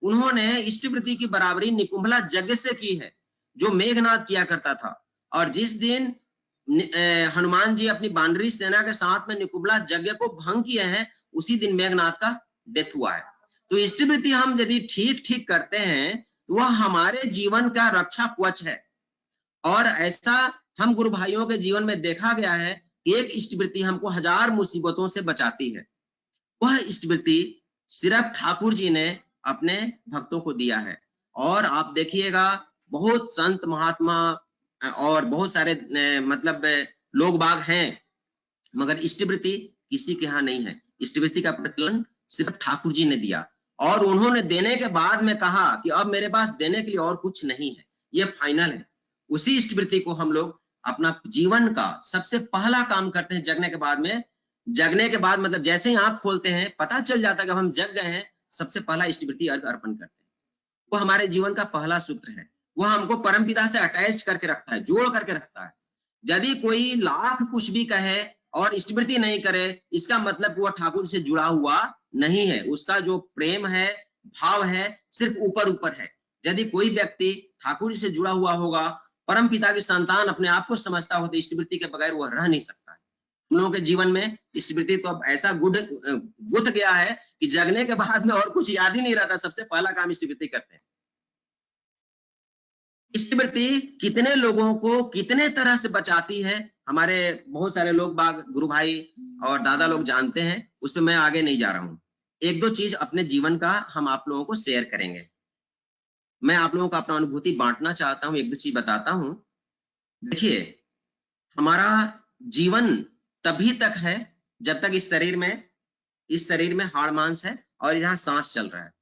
उन्होंने इष्टवृत्ति की बराबरी निकुंभला यज्ञ से की है, जो मेघनाद किया करता था। और जिस दिन हनुमान जी अपनी बानरी सेना के साथ में निकुंभला यज्ञ को भंग किए हैं, उसी दिन मेघनाद का डेथ हुआ है। तो इष्टवृत्ति हम यदि ठीक ठीक करते हैं, तो वह हमारे जीवन का रक्षा कवच है। और ऐसा हम गुरु भाइयों के जीवन में देखा गया है कि एक इष्टवृत्ति हमको 1000 मुसीबतों से बचाती है। वह इष्टवृत्ति सिर्फ ठाकुर जी ने अपने भक्तों को दिया है। और आप देखिएगा, बहुत संत महात्मा और बहुत सारे मतलब लोग बाग हैं, मगर इष्टवृत्ति किसी के यहाँ नहीं है। इष्टवृत्ति का प्रचलन सिर्फ ठाकुर जी ने दिया, और उन्होंने देने के बाद में कहा कि अब मेरे पास देने के लिए और कुछ नहीं है, ये फाइनल है। उसी इष्टवृत्ति को हम लोग अपना जीवन का सबसे पहला काम करते हैं जगने के बाद में। जगने के बाद मतलब जैसे ही आंख खोलते हैं, पता चल जाता है कि हम जग गए हैं, सबसे पहला इष्टवृत्ति अर्घ अर्पण करते हैं। वो हमारे जीवन का पहला सूत्र है। वह हमको परमपिता से अटैच करके रखता है, जोड़ करके रखता है। यदि कोई लाख कुछ भी कहे और इष्टवृत्ति नहीं करे, इसका मतलब वह ठाकुर से जुड़ा हुआ नहीं है। उसका जो प्रेम है, भाव है, सिर्फ ऊपर ऊपर है। यदि कोई व्यक्ति ठाकुर से जुड़ा हुआ होगा, परम पिता की संतान अपने आप को समझता हो, तो इष्टवृत्ति के बगैर वह रह नहीं सकता है। हम लोगों के जीवन में इष्टवृत्ति तो अब ऐसा गुथ गया है कि जगने के बाद में और कुछ याद ही नहीं रहता, सबसे पहला काम इष्टवृत्ति करते हैं। इष्टवृत्ति कितने लोगों को कितने तरह से बचाती है, हमारे बहुत सारे लोग बाग, गुरु भाई और दादा लोग जानते हैं, उस पर मैं आगे नहीं जा रहा हूं। एक दो चीज अपने जीवन का हम आप लोगों को शेयर करेंगे। मैं आप लोगों को अपना अनुभूति बांटना चाहता हूं, एक दो चीज बताता हूं। देखिए, हमारा जीवन तभी तक है जब तक इस शरीर में हाड़ मांस है और यहाँ सांस चल रहा है।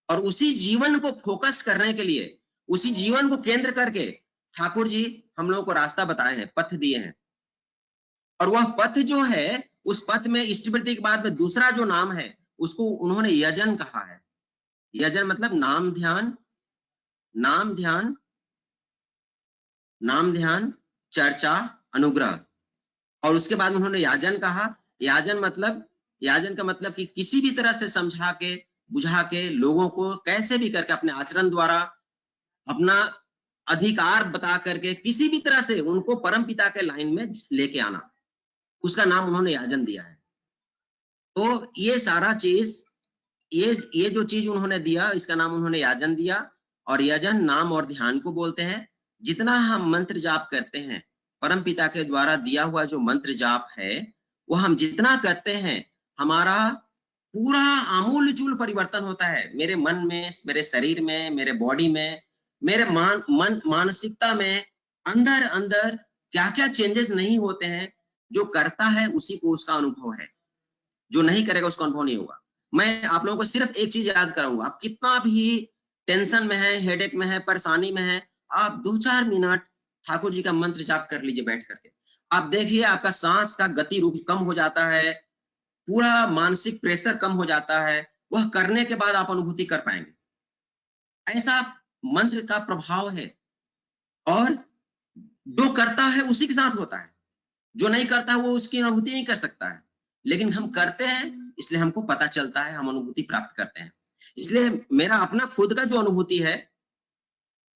और उसी जीवन को फोकस करने के लिए, उसी जीवन को केंद्र करके ठाकुर जी हम लोगों को रास्ता बताए हैं, पथ दिए हैं। और वह पथ जो है, उस पथ में इष्टवृत्ति के बाद में दूसरा जो नाम है उसको उन्होंने यजन कहा है। यजन मतलब नाम ध्यान, नाम ध्यान, नाम ध्यान, चर्चा, अनुग्रह। और उसके बाद उन्होंने याजन कहा। याजन का मतलब कि किसी भी तरह से समझा के, बुझा के, लोगों को कैसे भी करके अपने आचरण द्वारा, अपना अधिकार बता करके किसी भी तरह से उनको परम पिता के लाइन में लेके आना, उसका नाम उन्होंने याजन दिया है। तो ये सारा चीज, ये जो चीज उन्होंने दिया, इसका नाम उन्होंने याजन दिया। और यजन नाम और ध्यान को बोलते हैं। जितना हम मंत्र जाप करते हैं, परम पिता के द्वारा दिया हुआ जो मंत्र जाप है, वो हम जितना करते हैं, हमारा पूरा आमूल-चूल परिवर्तन होता है। मेरे मन में, मेरे शरीर में, मेरे बॉडी में, मेरे मानसिकता में, अंदर अंदर क्या क्या चेंजेस नहीं होते हैं। जो करता है उसी को उसका अनुभव है, जो नहीं करेगा उसका अनुभव नहीं होगा। मैं आप लोगों को सिर्फ एक चीज याद कराऊंगा, आप कितना भी टेंशन में है, हेडेक में है, परेशानी में है, आप 2-4 मिनट ठाकुर जी का मंत्र जाप कर लीजिए बैठ करके। आप देखिए आपका सांस का गति रूप कम हो जाता है, पूरा मानसिक प्रेशर कम हो जाता है। वह करने के बाद आप अनुभूति कर पाएंगे। ऐसा मंत्र का प्रभाव है। और जो करता है उसी के साथ होता है, जो नहीं करता वो उसकी अनुभूति नहीं कर सकता है। लेकिन हम करते हैं इसलिए हमको पता चलता है, हम अनुभूति प्राप्त करते हैं। इसलिए मेरा अपना खुद का जो अनुभूति है,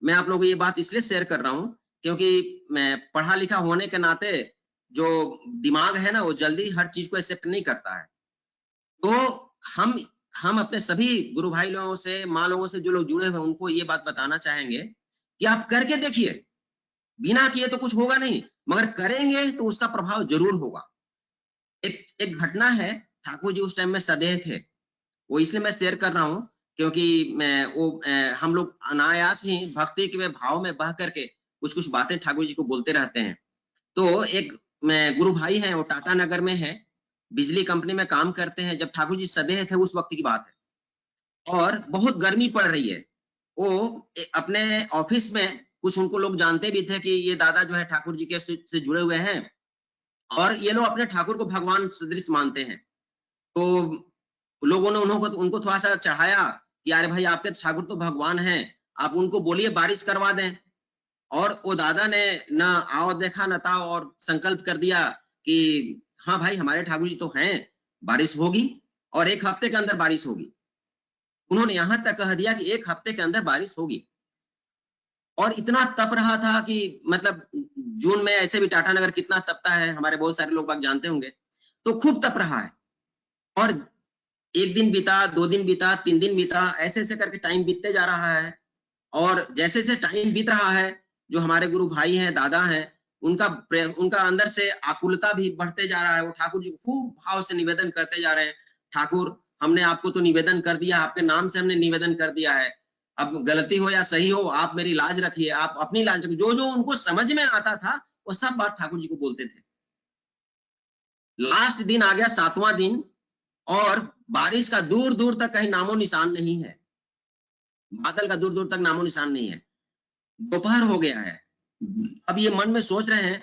मैं आप लोगों को ये बात इसलिए शेयर कर रहा हूं क्योंकि मैं पढ़ा लिखा होने के नाते जो दिमाग है ना, वो जल्दी हर चीज को एक्सेप्ट नहीं करता है। तो हम अपने सभी गुरु भाई लोगों से, माँ लोगों से, जो लोग जुड़े हुए, उनको ये बात बताना चाहेंगे कि आप करके देखिए। बिना किए तो कुछ होगा नहीं, मगर करेंगे तो उसका प्रभाव जरूर होगा। एक घटना है, ठाकुर जी उस टाइम में सदैव थे, वो इसलिए मैं शेयर कर रहा हूँ क्योंकि हम लोग अनायास ही भक्ति के भाव में बह करके कुछ कुछ बातें ठाकुर जी को बोलते रहते हैं। तो एक गुरु भाई हैं, वो टाटा नगर में है, बिजली कंपनी में काम करते हैं। जब ठाकुर जी सदैव थे उस वक्त की बात है, और बहुत गर्मी पड़ रही है। वो अपने ऑफिस में, कुछ उनको लोग जानते भी थे कि ये दादा जो है ठाकुर जी के से जुड़े हुए हैं, और ये लोग अपने ठाकुर को भगवान सदृश मानते हैं। तो लोगों ने उनको थोड़ा सा चढ़ाया कि अरे भाई आपके ठाकुर तो भगवान हैं, आप उनको बोलिए बारिश करवा दें। और वो दादा ने ना आओ देखा न था, और संकल्प कर दिया कि हाँ भाई हमारे ठाकुर जी तो हैं, बारिश होगी, और 1 हफ्ते के अंदर बारिश होगी। उन्होंने यहां तक कह दिया कि 1 हफ्ते के अंदर बारिश होगी। और इतना तप रहा था कि मतलब जून में ऐसे भी टाटा नगर कितना तपता है, हमारे बहुत सारे लोग बाग जानते होंगे। तो खूब तप रहा है, और 1 दिन बीता, 2 दिन बीता, 3 दिन बीता, ऐसे ऐसे करके टाइम बीतते जा रहा है। और जैसे जैसे टाइम बीत रहा है, जो हमारे गुरु भाई हैं, दादा हैं, उनका अंदर से आकुलता भी बढ़ते जा रहा है। वो ठाकुर जी को खूब भाव से निवेदन करते जा रहे हैं, ठाकुर हमने आपको तो निवेदन कर दिया, आपके नाम से हमने निवेदन कर दिया है, अब गलती हो या सही हो आप मेरी लाज रखिए, आप अपनी लाज रखिए। जो जो उनको समझ में आता था वो सब बात ठाकुर जी को बोलते थे। लास्ट दिन आ गया, 7वां दिन, और बारिश का दूर दूर तक कहीं नामो निशान नहीं है, बादल का दूर दूर तक नामो निशान नहीं है। दोपहर हो गया है। अब ये मन में सोच रहे हैं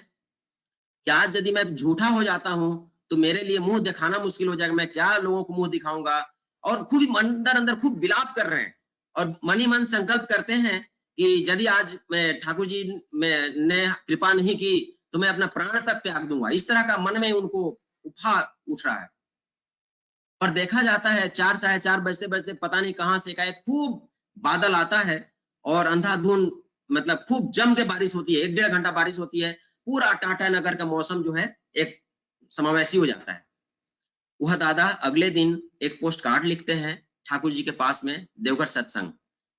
कि आज यदि मैं झूठा हो जाता हूं तो मेरे लिए मुंह दिखाना मुश्किल हो जाएगा, मैं क्या लोगों को मुंह दिखाऊंगा। और खूब अंदर अंदर खूब विलाप कर रहे हैं, और मन ही मन संकल्प करते हैं कि यदि आज मैं ठाकुर जी ने कृपा नहीं की तो मैं अपना प्राण तक त्याग दूंगा। इस तरह का मन में उनको उफान उठ रहा है। और देखा जाता है 4 साढ़े 4 बजते बजते पता नहीं कहां से एकाएक खूब बादल आता है, और अंधाधुंध मतलब खूब जम के बारिश होती है, 1-1.5 घंटा बारिश होती है। पूरा टाटा नगर का मौसम जो है एक समावेशी हो जाता है। वह दादा अगले दिन एक पोस्ट कार्ड लिखते हैं ठाकुर जी के पास में, देवघर सत्संग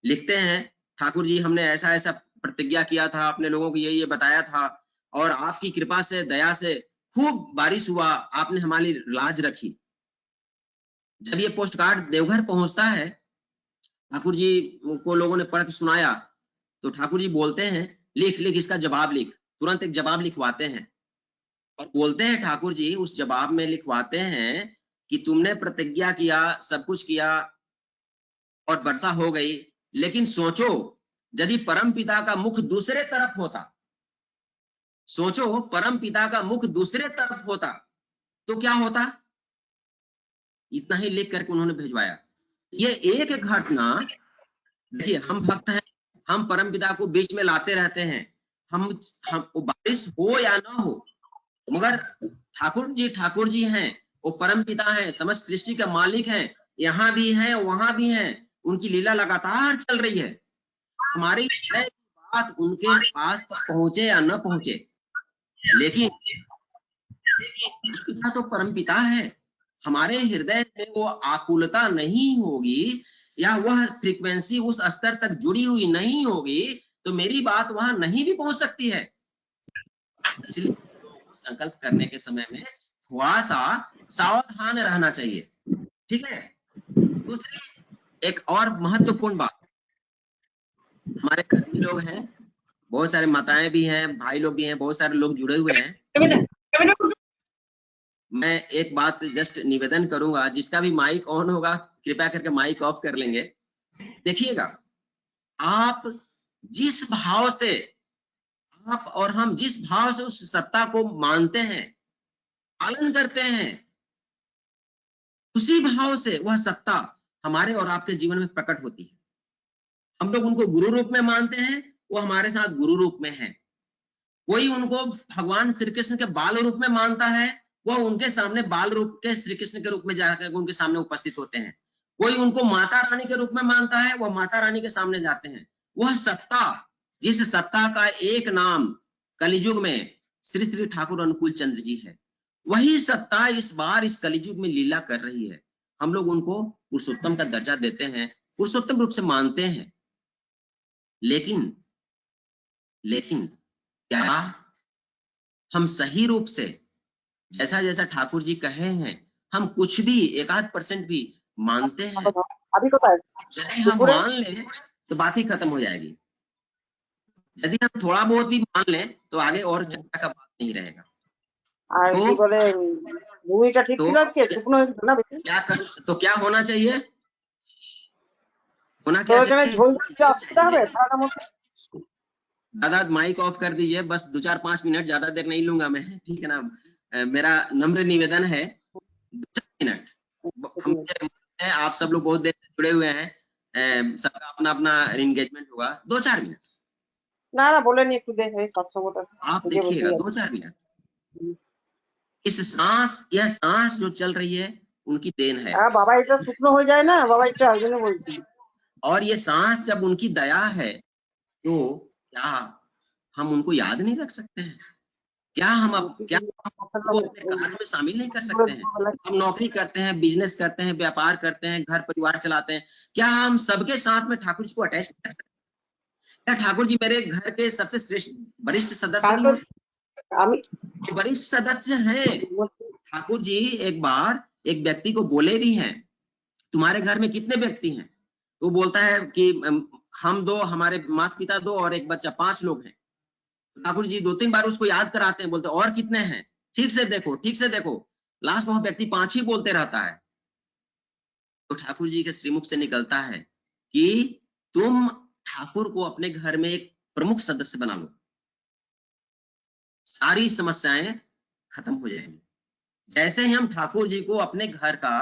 लिखते हैं, ठाकुर जी हमने ऐसा ऐसा प्रतिज्ञा किया था, अपने लोगों को ये बताया था, और आपकी कृपा से, दया से खूब बारिश हुआ, आपने हमारी लाज रखी। जब ये पोस्ट कार्ड देवघर पहुंचता है, ठाकुर जी को लोगों ने पढ़ के सुनाया, तो ठाकुर जी बोलते हैं लिख लिख इसका जवाब लिख। तुरंत एक जवाब लिखवाते हैं, और बोलते हैं ठाकुर जी उस जवाब में लिखवाते हैं कि तुमने प्रतिज्ञा किया, सब कुछ किया, और वर्षा हो गई, लेकिन सोचो यदि परम पिता का मुख दूसरे तरफ होता सोचो परम पिता का मुख दूसरे तरफ होता तो क्या होता। इतना ही लिख करके उन्होंने भिजवाया। ये एक घटना, देखिए हम भक्त हैं, हम परम पिता को बीच में लाते रहते हैं, हम बारिश हो या ना हो, मगर ठाकुर जी हैं, वो परम पिता हैं, समस्त सृष्टि का मालिक हैं, यहाँ भी हैं वहां भी हैं, उनकी लीला लगातार चल रही है। हमारी बात उनके पास पहुंचे या न पहुंचे, लेकिन पिता तो परम पिता है। हमारे हृदय में वो आकुलता नहीं होगी या वह फ्रीक्वेंसी उस स्तर तक जुड़ी हुई नहीं होगी तो मेरी बात वहां नहीं भी पहुंच सकती है। इसलिए संकल्प करने के समय में थोड़ा सा सावधान रहना चाहिए, ठीक है। दूसरी एक और महत्वपूर्ण बात, हमारे कर्मी लोग हैं, बहुत सारे माताएं भी हैं, भाई लोग भी हैं, बहुत सारे लोग जुड़े हुए हैं। मैं एक बात जस्ट निवेदन करूंगा, जिसका भी माइक ऑन होगा कृपया करके माइक ऑफ कर लेंगे। देखिएगा, आप जिस भाव से, आप और हम जिस भाव से उस सत्ता को मानते हैं, पालन करते हैं, उसी भाव से वह सत्ता हमारे और आपके जीवन में प्रकट होती है। हम लोग उनको गुरु रूप में मानते हैं, वो हमारे साथ गुरु रूप में है। कोई उनको भगवान श्री कृष्ण के बाल रूप में मानता है, वह उनके सामने बाल रूप के श्री कृष्ण के रूप में जाकर उनके सामने उपस्थित होते हैं। कोई उनको माता रानी के रूप में मानता है, वह माता रानी के सामने जाते हैं। वह सत्ता, जिस सत्ता का एक नाम कलियुग में श्री श्री ठाकुर अनुकूल चंद्र जी है, वही सत्ता इस बार इस कलियुग में लीला कर रही है। हम लोग उनको पुरुषोत्तम का दर्जा देते हैं, पुरुषोत्तम रूप से मानते हैं, लेकिन क्या हम सही रूप से जैसा जैसा ठाकुर जी कहे हैं, हम कुछ भी 1-8% भी मानते हैं? अभी तो यदि हम मान लें तो बात ही खत्म हो जाएगी। यदि हम थोड़ा बहुत भी मान लें तो आगे और चर्चा का बात नहीं रहेगा। আর কি বলে মুভিটা ঠিক ছিল আজকে শুকনো হয়েছিল না বেশি तो क्या होना चाहिए? होना তো क्या এখানে चाहिए? ঝোল রাখতে হবে ঠান্ডা মতো। दादा माइक ऑफ कर दीजिए, बस 2-4-5 मिनट, ज्यादा देर नहीं लूंगा मैं, ठीक है ना। मेरा नम्र निवेदन है 2-4 मिनट। आप सब लोग बहुत देर से जुड़े हुए हैं, सबका अपना अपना एंगेजमेंट होगा, 2-4 मिनट না না বলেনি একটু দেখে সৎসঙ্গটা आप देखिएगा, 2-4 मिनट। इस सांस, यह सांस जो चल रही है उनकी देन है। বাবা এটা শুকনো হয়ে যায় না বাবা, এটা ওই জন্য বলছি। और ये सांस जब उनकी दया है तो क्या हम उनको याद नहीं रख सकते हैं? क्या हम उनको अपने कार्य में शामिल नहीं कर सकते हैं? हम नौकरी करते हैं, बिजनेस करते हैं, व्यापार करते हैं, घर परिवार चलाते हैं, क्या हम सबके साथ में ठाकुर जी को अटैच कर सकते हैं? क्या ठाकुर जी मेरे घर के सबसे श्रेष्ठ वरिष्ठ सदस्य नहीं हो? वरिष्ठ सदस्य हैं। ठाकुर जी एक बार एक व्यक्ति को बोले भी हैं, तुम्हारे घर में कितने व्यक्ति हैं? तो बोलता है कि हम 2, हमारे माता पिता 2 और एक बच्चा, 5 लोग हैं। ठाकुर जी 2-3 बार उसको याद कराते हैं, बोलते और कितने हैं, ठीक से देखो, ठीक से देखो। लास्ट में वो व्यक्ति 5 ही बोलते रहता है। तो ठाकुर जी के श्रीमुख से निकलता है कि तुम ठाकुर को अपने घर में एक प्रमुख सदस्य बना लो, सारी समस्याएं खत्म हो जाएंगी। जैसे ही हम ठाकुर जी को अपने घर का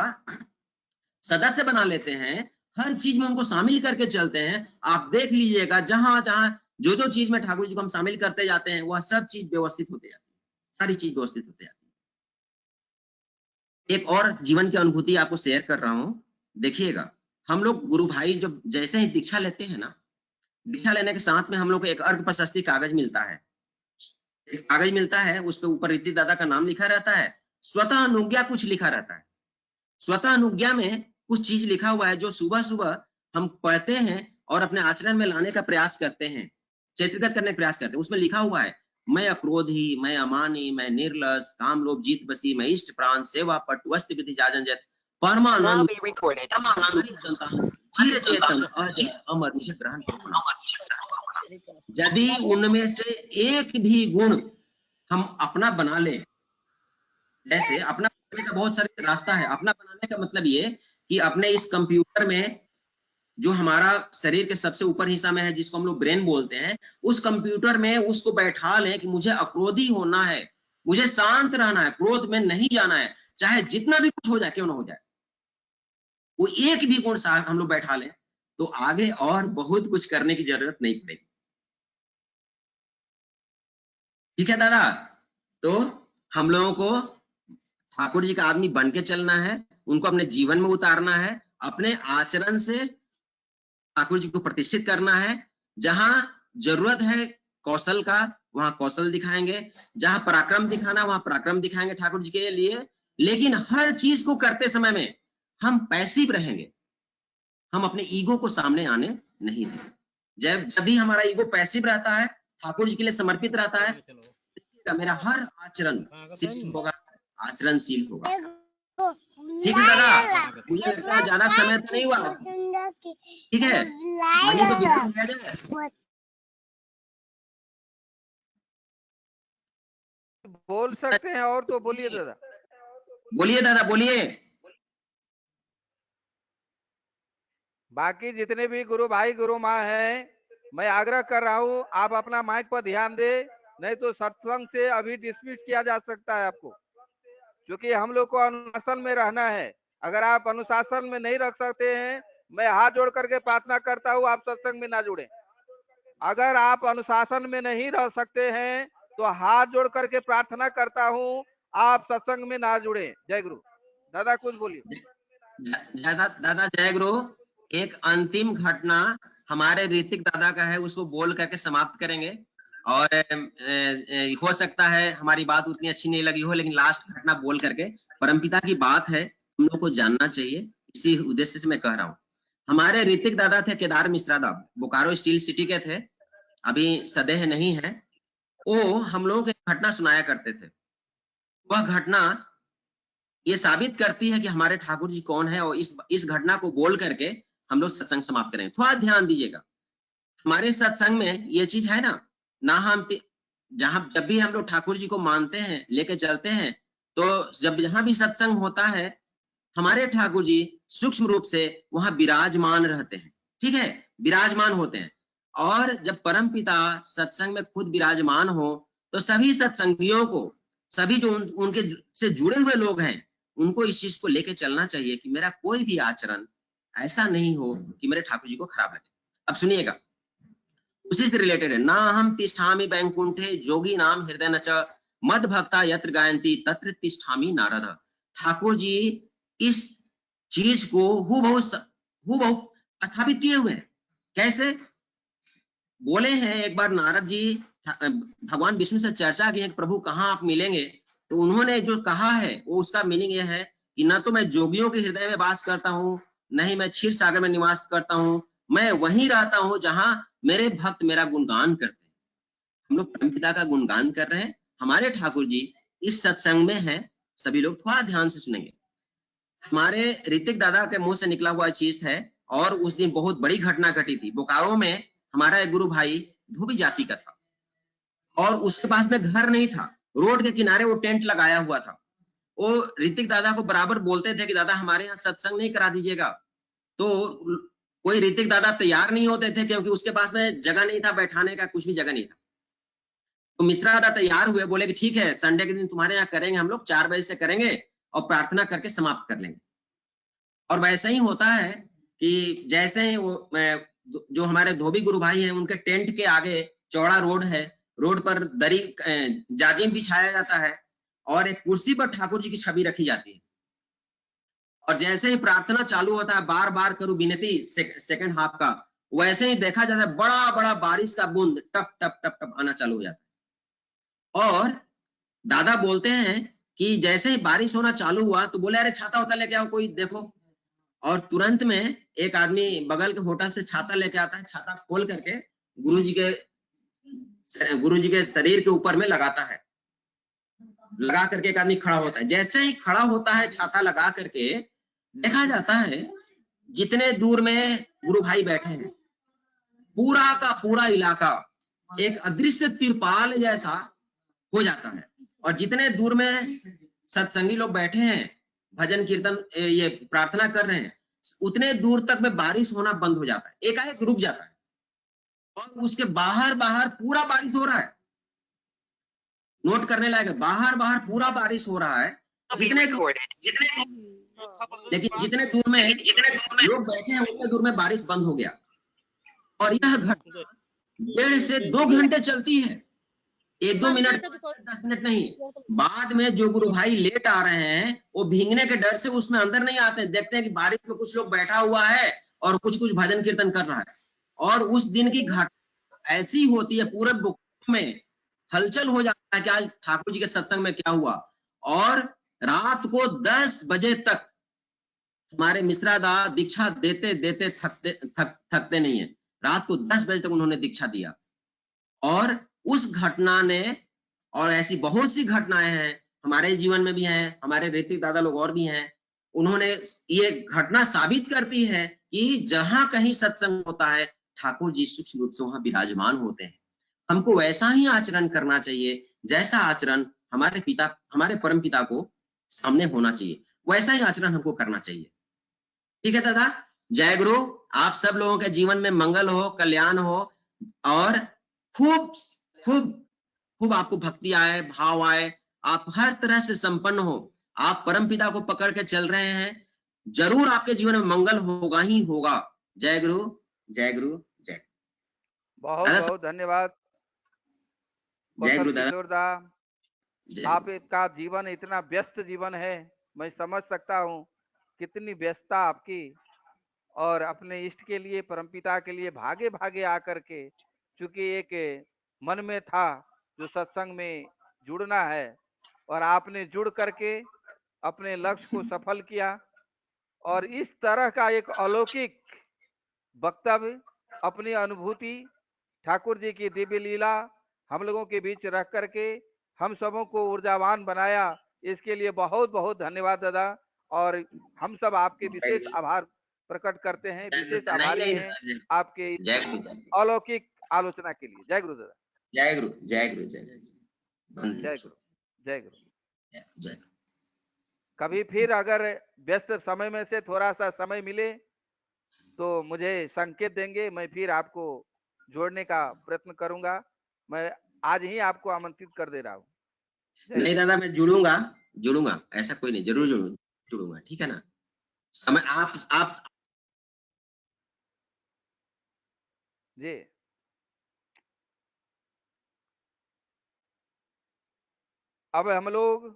सदस्य बना लेते हैं, हर चीज में उनको शामिल करके चलते हैं, आप देख लीजिएगा जहां जहां जो जो चीज में ठाकुर जी को हम शामिल करते जाते हैं, वह सब चीज व्यवस्थित होते जाती है, सारी चीज व्यवस्थित होते जाती है। एक और जीवन की अनुभूति आपको शेयर कर रहा हूं, देखिएगा। हम लोग गुरु भाई जब जैसे ही दीक्षा लेते हैं ना, दीक्षा लेने के साथ में हम लोग को एक अर्घ प्रशस्ति कागज मिलता है, एक कागज मिलता है, उस पर ऊपर रिद्धि दादा का नाम लिखा रहता है, स्वतः अनुज्ञा कुछ लिखा रहता है। स्वतः अनुज्ञा में कुछ चीज लिखा हुआ है जो सुबह सुबह हम पढ़ते हैं और अपने आचरण में लाने का प्रयास करते हैं, चित्रगत करने का प्रयास करते हैं। उसमें लिखा हुआ है, मैं अक्रोधी, मैं अमानी, मैं निर्लस, काम लोभ जीत बसी, मैं इष्ट प्राण, सेवा पट, वस्त्र विधि जाजन जत, परमानंद, चिर चेतन, अजय अमर, मुझे ग्रहण करो। यदि उनमें से एक भी गुण हम अपना बना ले, जैसे अपना बनाने का बहुत सारे रास्ता है। अपना बनाने का मतलब ये कि अपने इस कंप्यूटर में जो हमारा शरीर के सबसे ऊपर हिस्सा में है, जिसको हम लोग ब्रेन बोलते हैं, उस कंप्यूटर में उसको बैठा लें कि मुझे अक्रोधी होना है, मुझे शांत रहना है, क्रोध में नहीं जाना है, चाहे जितना भी कुछ हो जाए, क्यों ना हो जाए, वो एक भी गुण हम लोग बैठा लें, तो आगे और बहुत कुछ करने की जरूरत नहीं पड़ेगी। ठीक है दादा? तो हम लोगों को ठाकुर जी का आदमी बन के चलना है, उनको अपने जीवन में उतारना है, अपने आचरण से ठाकुर जी को प्रतिष्ठित करना है। जहां जरूरत है कौशल का, वहां कौशल दिखाएंगे, जहां पराक्रम दिखाना वहां पराक्रम दिखाएंगे ठाकुर जी के लिए। लेकिन हर चीज को करते समय में हम पैसिव रहेंगे, हम अपने ईगो को सामने आने नहीं देंगे। जब भी हमारा ईगो पैसिव रहता है, ठाकुर जी के लिए समर्पित रहता है, देखिएगा मेरा हर आचरण शिष्ट होगा, आचरणशील होगा। ठीक है दादा? मुझे लगता है ज्यादा समय तो नहीं हुआ, ठीक है? वहीं तो बिल्कुल किया जाए। बोल सकते हैं और तो बोलिए दादा। बोलिए दादा, बोलिए। बाकी जितने भी गुरु भाई गुरु माँ हैं, मैं आग्रह कर रहा हूँ आप अपना माइक पर ध्यान दे, नहीं तो सत्संग से अभी डिस्मिस किया जा सकता है आपको, क्योंकि हम लोग को अनुशासन में रहना है। अगर आप अनुशासन में नहीं रख सकते हैं, मैं हाथ जोड़ करके प्रार्थना करता हूँ आप सत्संग में ना जुड़े। अगर आप अनुशासन में नहीं रह सकते हैं तो हाथ जोड़ करके प्रार्थना करता हूँ आप सत्संग में ना जुड़े। जय गुरु। दादा कुछ बोलिए। दादा जय गुरु। एक अंतिम घटना हमारे ऋतिक दादा का है, उसको बोल करके समाप्त करेंगे। और हो सकता है हमारी बात उतनी अच्छी नहीं लगी हो, लेकिन लास्ट घटना बोल करके, परमपिता की बात है, हम लोग को जानना चाहिए, इसी उद्देश्य से मैं कह रहा हूँ। हमारे ऋतिक दादा थे केदार मिश्रा दा, बोकारो स्टील सिटी के थे, अभी सदेह नहीं है। वो हम लोगों को एक घटना सुनाया करते थे। वह घटना ये साबित करती है कि हमारे ठाकुर जी कौन है, और इस घटना को बोल करके हम लोग सत्संग समाप्त करेंगे। थोड़ा ध्यान दीजिएगा, हमारे सत्संग में ये चीज है ना हम जब भी हम लोग ठाकुर जी को मानते हैं, लेके चलते हैं, तो जब जहां भी सत्संग होता है, हमारे ठाकुर जी सूक्ष्म रूप से वहां विराजमान रहते हैं। ठीक है, विराजमान होते हैं। और जब परम पिता सत्संग में खुद विराजमान हो, तो सभी सत्संगियों को, सभी जो उनके से जुड़े हुए लोग हैं, उनको इस चीज को लेके चलना चाहिए कि मेरा कोई भी आचरण ऐसा नहीं हो कि मेरे ठाकुर जी को खराब लगे। अब सुनिएगा, उसी से रिलेटेड है। ना हम तिष्ठामि बैकुंठे जोगी नाम हृदय न च मद भक्ता यत्र गायंती तत्र तिष्ठामि नारद। ठाकुर जी इस चीज को हूबहू स्थापित किए हुए हैं। कैसे? बोले हैं एक बार नारद जी भगवान विष्णु से चर्चा की, प्रभु कहाँ आप मिलेंगे? तो उन्होंने जो कहा है वो उसका मीनिंग ये है कि ना तो मैं जोगियों के हृदय में वास करता हूँ, नहीं मैं क्षीर सागर में निवास करता हूँ, मैं वहीं रहता हूँ जहां मेरे भक्त मेरा गुणगान करते हैं। हम लोग परमपिता का गुणगान कर रहे हैं, हमारे ठाकुर जी इस सत्संग में हैं। सभी लोग थोड़ा ध्यान से सुनेंगे। हमारे ऋतिक दादा के मुंह से निकला हुआ चीज है, और उस दिन बहुत बड़ी घटना घटी थी। बोकारो में हमारा एक गुरु भाई धोबी जाति का था, और उसके पास में घर नहीं था, रोड के किनारे वो टेंट लगाया हुआ था। वो ऋतिक दादा को बराबर बोलते थे कि दादा हमारे यहाँ सत्संग नहीं करा दीजिएगा, तो कोई ऋतिक दादा तैयार नहीं होते थे, क्योंकि उसके पास में जगह नहीं था, बैठाने का कुछ भी जगह नहीं था। तो मिश्रा दादा तैयार हुए, बोले कि ठीक है संडे के दिन तुम्हारे यहाँ करेंगे, हम लोग 4 बजे से करेंगे और प्रार्थना करके समाप्त कर लेंगे। और वैसे ही होता है कि जैसे ही वो जो हमारे धोबी गुरु भाई हैं, उनके टेंट के आगे चौड़ा रोड है, रोड पर दरी जाजिम बिछाया जाता है, और एक कुर्सी पर ठाकुर जी की छवि रखी जाती है। और जैसे ही प्रार्थना चालू होता है, बार बार करूं विनती सेकंड हाफ का, वैसे ही देखा जाता है बड़ा बड़ा बारिश का बूंद टप टप टप टप आना चालू हो जाता है। और दादा बोलते हैं कि जैसे ही बारिश होना चालू हुआ, तो बोले अरे छाता होता लेके आओ कोई देखो। और तुरंत में एक आदमी बगल के होटल से छाता लेके आता है, छाता खोल करके गुरु जी के शरीर के ऊपर में लगाता है, लगा करके एक आदमी खड़ा होता है। जैसे ही खड़ा होता है छाता लगा करके, देखा जाता है जितने दूर में गुरु भाई बैठे हैं, पूरा का पूरा इलाका एक अदृश्य तिरपाल जैसा हो जाता है। और जितने दूर में सत्संगी लोग बैठे हैं, भजन कीर्तन ये प्रार्थना कर रहे हैं, उतने दूर तक में बारिश होना बंद हो जाता है, एकाएक रुक जाता है, और उसके बाहर बाहर पूरा बारिश हो रहा है। नोट करने लायक है, बाहर बाहर पूरा बारिश हो रहा है। लेकिन जितने दूर में लोग बैठे हैं उतने दूर में बारिश बंद हो गया। और यह घटना 1.5 से 2 घंटे चलती है, 1-2 मिनट 10 मिनट नहीं। बाद में जो गुरु भाई लेट आ रहे हैं वो भीगने के डर से उसमें अंदर नहीं आते हैं, देखते हैं कि बारिश में कुछ लोग बैठा हुआ है और कुछ भजन कीर्तन कर रहा है। और उस दिन की घटना ऐसी होती है, पूरे बुक में हलचल हो जाता है कि आज ठाकुर जी के सत्संग में क्या हुआ। और रात को 10 बजे तक हमारे मिश्रा दा दीक्षा देते देते थकते नहीं है। रात को 10 बजे तक उन्होंने दीक्षा दिया। और उस घटना ने, और ऐसी बहुत सी घटनाएं हैं हमारे जीवन में भी हैं, हमारे ऋतिक दादा लोग और भी हैं, उन्होंने ये घटना साबित करती है कि जहां कहीं सत्संग होता है ठाकुर जी सूक्ष्म रूप से वहां विराजमान होते हैं। हमको वैसा ही आचरण करना चाहिए जैसा आचरण हमारे परम पिता को सामने होना चाहिए, वैसा ही आचरण हमको करना चाहिए। ठीक है दादा, जय गुरु। आप सब लोगों के जीवन में मंगल हो, कल्याण हो, और खूब खूब खूब आपको भक्ति आए, भाव आए, आप हर तरह से संपन्न हो। आप परम पिता को पकड़ के चल रहे हैं, जरूर आपके जीवन में मंगल होगा ही होगा। जय गुरु, जय गुरु, जय। बहुत बहुत धन्यवाद जय गुरु किशोर दा। आपका जीवन इतना व्यस्त जीवन है, मैं समझ सकता हूँ कितनी व्यस्तता आपकी, और अपने इष्ट के लिए, परमपिता के लिए भागे भागे आकर के, चूंकि एक मन में था जो सत्संग में जुड़ना है, और आपने जुड़ करके अपने लक्ष्य को सफल किया। और इस तरह का एक अलौकिक वक्तव्य, अपनी अनुभूति, ठाकुर जी की दिव्य लीला हम लोगों के बीच रख करके हम सबों को ऊर्जावान बनाया, इसके लिए बहुत बहुत धन्यवाद दादा। और हम सब आपके विशेष आभार प्रकट करते हैं, विशेष आभारी हैं आपके अलौकिक आलोचना के लिए। जय गुरु दादा। जय गुरु, जय गुरु, जय गुरु, जय गुरु, जय गुरु। जय। कभी फिर अगर व्यस्त समय में से थोड़ा सा समय मिले तो मुझे संकेत देंगे, मैं फिर आपको जोड़ने का प्रयत्न करूंगा। मैं आज ही आपको आमंत्रित कर दे रहा हूँ। नहीं दादा, मैं जुड़ूंगा, ऐसा कोई नहीं, जरूर जुड़ूंगा, ठीक है ना। समय आप जी। अब हम लोग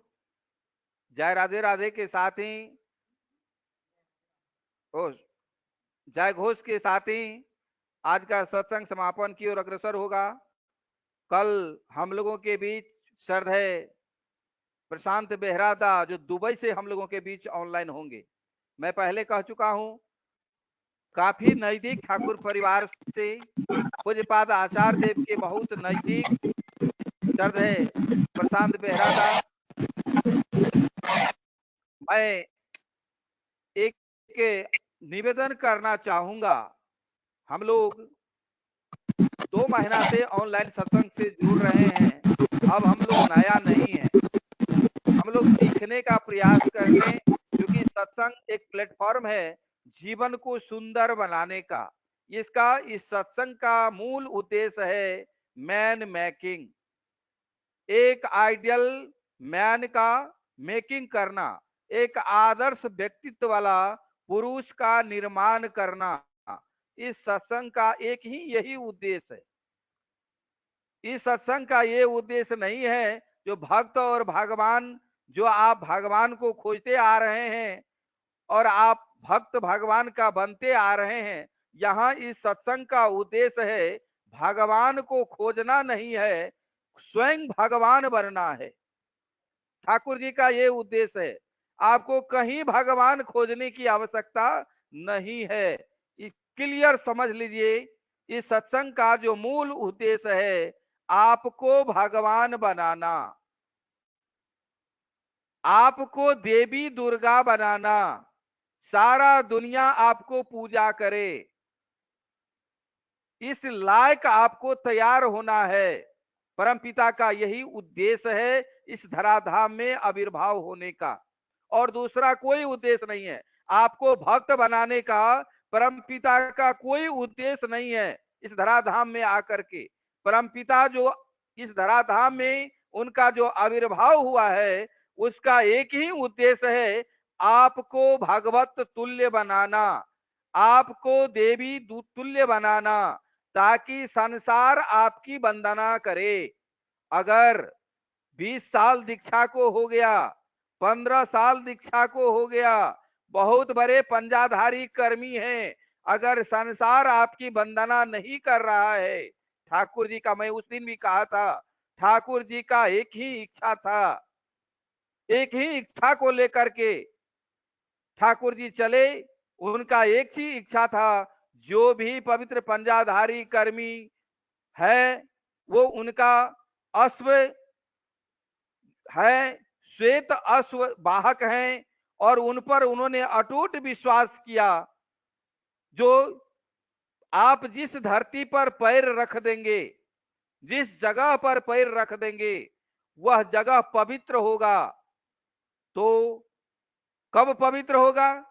जय राधे राधे के साथ ही, जय घोष के साथ ही आज का सत्संग समापन की ओर अग्रसर होगा। कल हम लोगों के बीच श्रद्धेय प्रशांत बेहरा दा जो दुबई से हम लोगों के बीच ऑनलाइन होंगे। मैं पहले कह चुका हूं, काफी नजदीक ठाकुर परिवार से, पूज्यपाद आचार्य देव के बहुत नजदीक श्रद्धेय प्रशांत बेहरा दा। मैं एक निवेदन करना चाहूंगा, हम लोग 2 महीना से ऑनलाइन सत्संग से जुड़ रहे हैं। अब हम लोग नया नहीं है, हम लोग सीखने का प्रयास करने, क्योंकि सत्संग एक प्लेटफॉर्म है जीवन को सुंदर बनाने का। इस सत्संग का मूल उद्देश्य है मैन मेकिंग, एक आइडियल मैन का मेकिंग करना, एक आदर्श व्यक्तित्व वाला पुरुष का निर्माण करना। इस सत्संग का एक ही यही उद्देश्य है। इस सत्संग का ये उद्देश्य नहीं है जो भक्त और भगवान, जो आप भगवान को खोजते आ रहे हैं और आप भक्त भगवान का बनते आ रहे हैं। यहाँ इस सत्संग का उद्देश्य है भगवान को खोजना नहीं है, स्वयं भगवान बनना है। ठाकुर जी का ये उद्देश्य है, आपको कहीं भगवान खोजने की आवश्यकता नहीं है। क्लियर समझ लीजिए, इस सत्संग का जो मूल उद्देश्य है आपको भगवान बनाना, आपको देवी दुर्गा बनाना, सारा दुनिया आपको पूजा करे, इस लायक आपको तैयार होना है। परमपिता का यही उद्देश्य है इस धराधाम में आविर्भाव होने का, और दूसरा कोई उद्देश्य नहीं है। आपको भक्त बनाने का परमपिता का कोई उद्देश्य नहीं है। इस धराधाम में आकर के परमपिता जो इस धराधाम में उनका जो आविर्भाव हुआ है, उसका एक ही उद्देश्य है, आपको भगवत तुल्य बनाना, आपको देवी तुल्य बनाना, ताकि संसार आपकी वंदना करे। अगर 20 साल दीक्षा को हो गया, 15 साल दीक्षा को हो गया, बहुत बड़े पंजाधारी कर्मी हैं, अगर संसार आपकी वंदना नहीं कर रहा है, ठाकुर जी का, मैं उस दिन भी कहा था, ठाकुर जी का एक ही इच्छा था, एक ही इच्छा को लेकर के ठाकुर जी चले। उनका एक ही इच्छा था, जो भी पवित्र पंजाधारी कर्मी है वो उनका अश्व है, श्वेत अश्व वाहक हैं, और उन पर उन्होंने अटूट विश्वास किया। जो आप जिस धरती पर पैर रख देंगे, जिस जगह पर पैर रख देंगे, वह जगह पवित्र होगा। तो कब पवित्र होगा?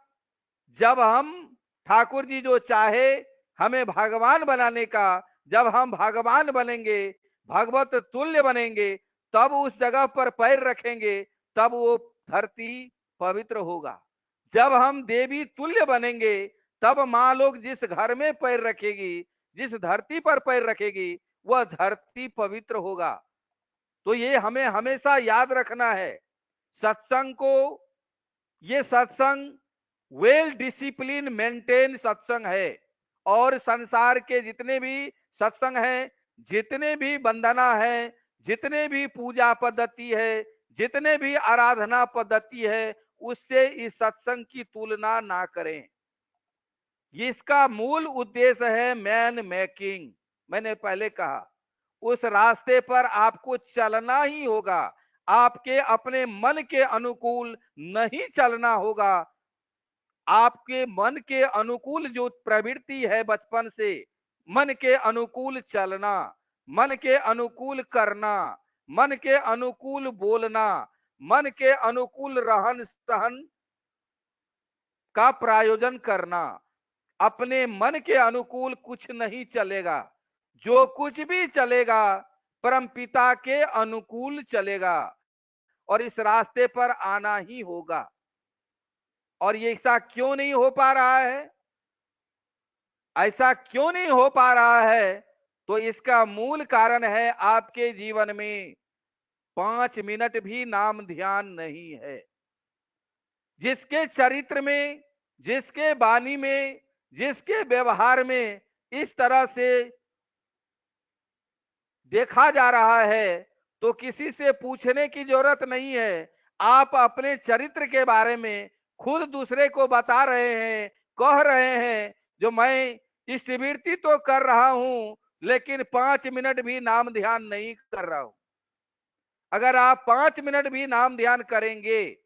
जब हम, ठाकुर जी जो चाहे हमें भगवान बनाने का, जब हम भगवान बनेंगे, भगवत तुल्य बनेंगे, तब उस जगह पर पैर रखेंगे, तब वो धरती पवित्र होगा। जब हम देवी तुल्य बनेंगे, तब माँ लोग जिस घर में पैर रखेगी, जिस धरती पर पैर रखेगी, वह धरती पवित्र होगा। तो ये हमें हमेशा याद रखना है। सत्संग को, ये सत्संग वेल डिसिप्लिन मेंटेन सत्संग है, और संसार के जितने भी सत्संग हैं, जितने भी वंदना है, जितने भी पूजा पद्धति है, जितने भी आराधना पद्धति है, उससे इस सत्संग की तुलना ना करें। इसका मूल उद्देश्य है मैन मेकिंग। मैंने पहले कहा, उस रास्ते पर आपको चलना ही होगा, आपके अपने मन के अनुकूल नहीं चलना होगा। आपके मन के अनुकूल जो प्रवृत्ति है बचपन से, मन के अनुकूल चलना, मन के अनुकूल करना, मन के अनुकूल बोलना, मन के अनुकूल रहन सहन का प्रायोजन करना, अपने मन के अनुकूल कुछ नहीं चलेगा। जो कुछ भी चलेगा परमपिता के अनुकूल चलेगा, और इस रास्ते पर आना ही होगा। और ये ऐसा क्यों नहीं हो पा रहा है? ऐसा क्यों नहीं हो पा रहा है? तो इसका मूल कारण है, आपके जीवन में 5 मिनट भी नाम ध्यान नहीं है। जिसके चरित्र में, जिसके वाणी में, जिसके व्यवहार में इस तरह से देखा जा रहा है, तो किसी से पूछने की जरूरत नहीं है। आप अपने चरित्र के बारे में खुद दूसरे को बता रहे हैं, कह रहे हैं, जो मैं स्मृति तो कर रहा हूं, लेकिन 5 मिनट भी नाम ध्यान नहीं कर रहा हूं। अगर आप 5 मिनट भी नाम ध्यान करेंगे,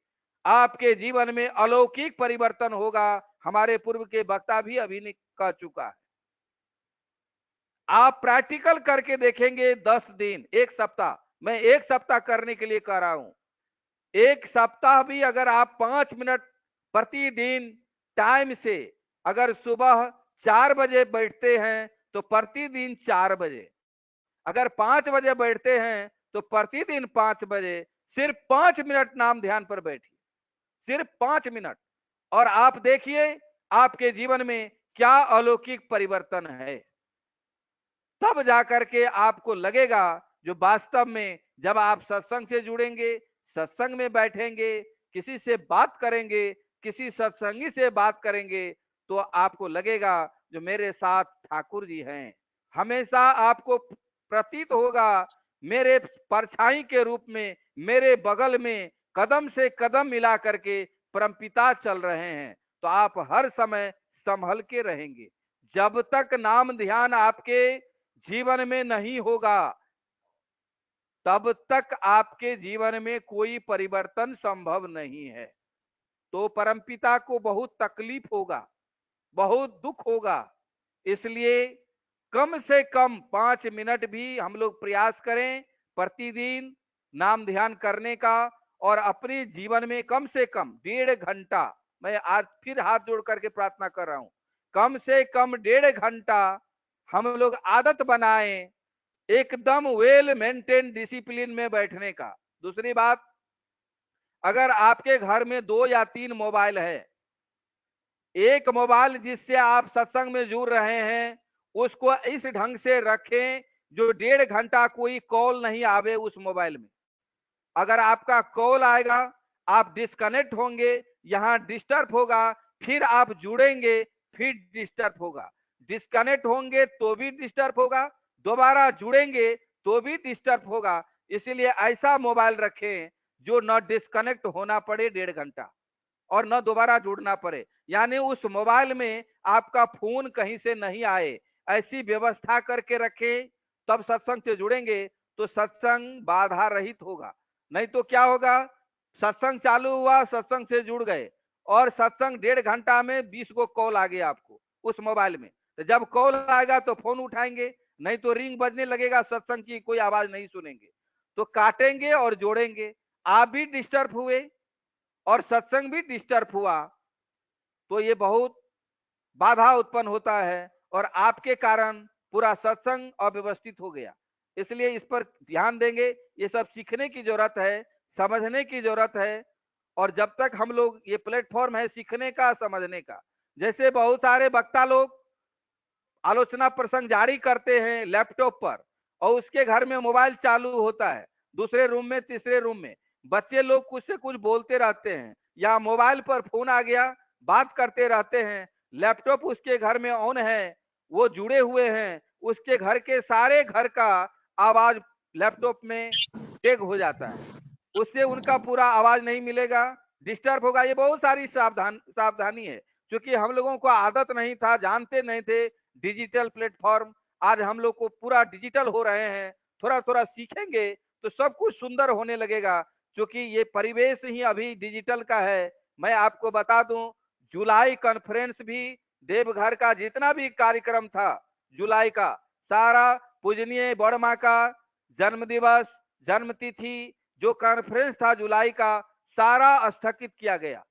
आपके जीवन में अलौकिक परिवर्तन होगा। हमारे पूर्व के वक्ता भी अभी कह चुका है। आप प्रैक्टिकल करके देखेंगे 10 दिन, एक सप्ताह, मैं एक सप्ताह करने के लिए कह रहा हूं। एक सप्ताह भी अगर आप 5 मिनट प्रतिदिन टाइम से, अगर सुबह 4 बजे बैठते हैं तो प्रतिदिन 4 बजे, अगर 5 बजे बैठते हैं तो प्रतिदिन 5 बजे, सिर्फ 5 मिनट नाम ध्यान पर बैठिए, सिर्फ 5 मिनट, और आप देखिए आपके जीवन में क्या अलौकिक परिवर्तन है। तब जाकर के आपको लगेगा, जो वास्तव में जब आप सत्संग से जुड़ेंगे, सत्संग में बैठेंगे, किसी से बात करेंगे, किसी सत्संगी से बात करेंगे, तो आपको लगेगा जो मेरे साथ ठाकुर जी हैं। हमेशा आपको प्रतीत होगा मेरे परछाई के रूप में, मेरे बगल में कदम से कदम मिला करके परमपिता चल रहे हैं। तो आप हर समय संभल के रहेंगे। जब तक नाम ध्यान आपके जीवन में नहीं होगा, तब तक आपके जीवन में कोई परिवर्तन संभव नहीं है। तो परमपिता को बहुत तकलीफ होगा, बहुत दुख होगा। इसलिए कम से कम 5 मिनट भी हम लोग प्रयास करें प्रतिदिन नाम ध्यान करने का, और अपने जीवन में कम से कम 1.5 घंटा मैं आज फिर हाथ जोड़ करके प्रार्थना कर रहा हूं, कम से कम 1.5 घंटा हम लोग आदत बनाएं एकदम वेल मेंटेन डिसिप्लिन में बैठने का। दूसरी बात, अगर आपके घर में 2 या 3 मोबाइल है, एक मोबाइल जिससे आप सत्संग में जुड़ रहे हैं उसको इस ढंग से रखें जो 1.5 घंटा कोई कॉल नहीं आवे उस मोबाइल में। अगर आपका कॉल आएगा आप डिस्कनेक्ट होंगे, यहां डिस्टर्ब होगा, फिर आप जुड़ेंगे फिर डिस्टर्ब होगा, डिस्कनेक्ट होंगे तो भी डिस्टर्ब होगा, दोबारा जुड़ेंगे तो भी डिस्टर्ब होगा। इसलिए ऐसा मोबाइल रखें जो न डिस्कनेक्ट होना पड़े 1.5 घंटा और न दोबारा जुड़ना पड़े, यानी उस मोबाइल में आपका फोन कहीं से नहीं आए, ऐसी व्यवस्था करके रखें। तब सत्संग से जुड़ेंगे तो सत्संग बाधा रहित होगा। नहीं तो क्या होगा, सत्संग चालू हुआ, सत्संग से जुड़ गए और सत्संग 1.5 घंटा में 20 को कॉल आ गया आपको उस मोबाइल में, तो जब कॉल आएगा तो फोन उठाएंगे, नहीं तो रिंग बजने लगेगा, सत्संग की कोई आवाज नहीं सुनेंगे, तो काटेंगे और जोड़ेंगे। आप भी डिस्टर्ब हुए और सत्संग भी डिस्टर्ब हुआ तो ये बहुत बाधा उत्पन्न होता है और आपके कारण पूरा सत्संग अव्यवस्थित हो गया। इसलिए इस पर ध्यान देंगे, ये सब सीखने की जरूरत है, समझने की जरूरत है। और जब तक हम लोग, ये प्लेटफॉर्म है सीखने का, समझने का, जैसे बहुत सारे वक्ता लोग आलोचना प्रसंग जारी करते हैं लैपटॉप पर और उसके घर में मोबाइल चालू होता है, दूसरे रूम में तीसरे रूम में बच्चे लोग कुछ से कुछ बोलते रहते हैं या मोबाइल पर फोन आ गया बात करते रहते हैं, लैपटॉप उसके घर में ऑन है, वो जुड़े हुए हैं, उसके घर के सारे घर का आवाज लैपटॉप में टेग हो जाता है, उससे उनका पूरा आवाज नहीं मिलेगा, डिस्टर्ब होगा। ये बहुत सारी सावधानी है, क्योंकि हम लोगों को आदत नहीं था, जानते नहीं थे डिजिटल प्लेटफॉर्म। आज हम लोग को पूरा डिजिटल हो रहे हैं, थोड़ा थोड़ा सीखेंगे तो सब कुछ सुंदर होने लगेगा, क्योंकि ये परिवेश ही अभी डिजिटल का है। मैं आपको बता दूं, जुलाई कॉन्फ्रेंस भी, देवघर का जितना भी कार्यक्रम था जुलाई का, सारा पूजनीय बड़ माँ का जन्म दिवस, जन्म तिथि, जो कॉन्फ्रेंस था जुलाई का, सारा स्थगित किया गया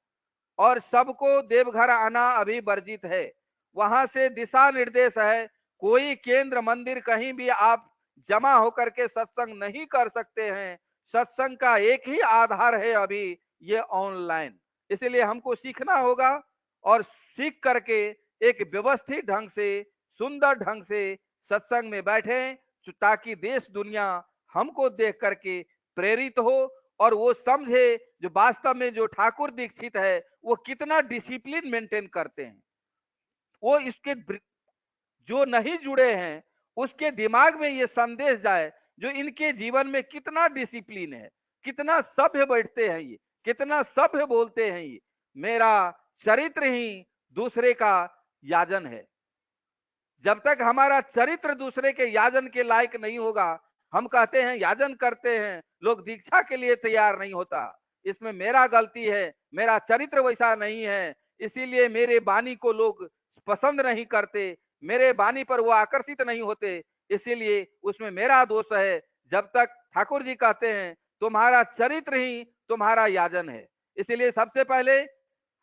और सबको देवघर आना अभी वर्जित है। वहां से दिशा निर्देश है, कोई केंद्र मंदिर कहीं भी आप जमा होकर के सत्संग नहीं कर सकते हैं। सत्संग का एक ही आधार है अभी, ये ऑनलाइन। इसलिए हमको सीखना होगा और सीख करके एक व्यवस्थित ढंग से, सुंदर ढंग से सत्संग में बैठे, ताकि देश दुनिया हमको देख करके प्रेरित हो और वो समझे जो वास्तव में जो ठाकुर दीक्षित है वो कितना डिसिप्लिन मेंटेन करते हैं। वो इसके जो नहीं जुड़े हैं उसके दिमाग में ये संदेश जाए जो इनके जीवन में कितना डिसिप्लिन है, कितना सभ्य बैठते हैं, ये कितना सभ्य बोलते हैं। ये मेरा चरित्र ही दूसरे का याजन है। जब तक हमारा चरित्र दूसरे के याजन के लायक नहीं होगा, हम कहते हैं याजन करते हैं, लोग दीक्षा के लिए तैयार नहीं होता, इसमें मेरा गलती है, मेरा चरित्र वैसा नहीं है, इसीलिए मेरे वाणी को लोग पसंद नहीं करते, मेरे वाणी पर वो आकर्षित नहीं होते, इसीलिए उसमें मेरा दोष है। जब तक ठाकुर जी कहते हैं तुम्हारा चरित्र ही तुम्हारा याजन है। इसलिए सबसे पहले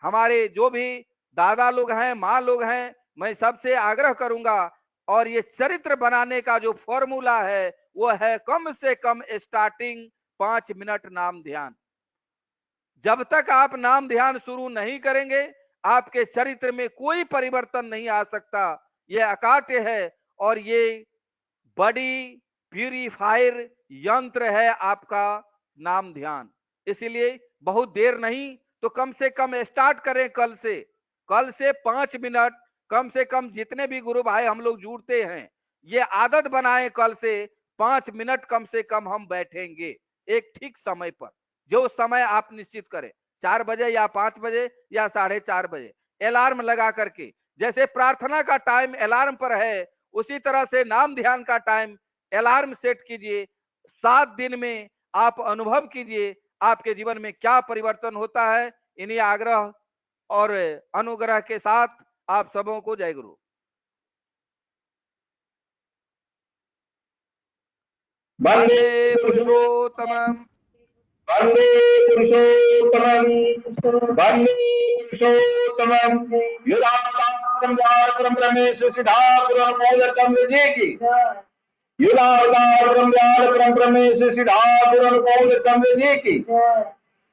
हमारे जो भी दादा लोग हैं, माँ लोग हैं, मैं सबसे आग्रह करूंगा, और ये चरित्र बनाने का जो फॉर्मूला है वो है कम से कम स्टार्टिंग 5 मिनट नाम ध्यान। जब तक आप नाम ध्यान शुरू नहीं करेंगे आपके चरित्र में कोई परिवर्तन नहीं आ सकता। ये अकाट्य है और ये बड़ी प्यूरिफायर यंत्र है आपका नाम ध्यान। इसलिए बहुत देर नहीं तो कम से कम स्टार्ट करें कल से 5 मिनट, कम से कम जितने भी गुरु भाई हम लोग जुड़ते हैं ये आदत बनाएं, कल से 5 मिनट कम से कम हम बैठेंगे एक ठीक समय पर। जो समय आप निश्चित करें, 4 बजे या 5 बजे या 4:30 बजे, अलार्म लगा करके, जैसे प्रार्थना का टाइम अलार्म पर है उसी तरह से नाम ध्यान का टाइम अलार्म सेट कीजिए। 7 दिन में आप अनुभव कीजिए आपके जीवन में क्या परिवर्तन होता है। इन्हीं आग्रह और अनुग्रह के साथ आप सबों को जय गुरु। वंदे पुरुषोत्तमम् वंदे पुरुषोत्तमं युगावतारम परम परमेश्वर सिद्धापुर चंद्र जी की युगावतारम परम परमेश्वर सिद्धापुर चंद्र जी की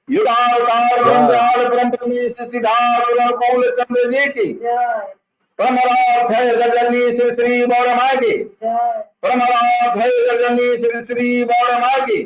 युगावतारम परम परमेश्वर सिद्धापुर चंद्र जी की परमराध्य गजनी श्री श्री बौरमागी परमराध्य गजनी श्री श्री बौरमागी।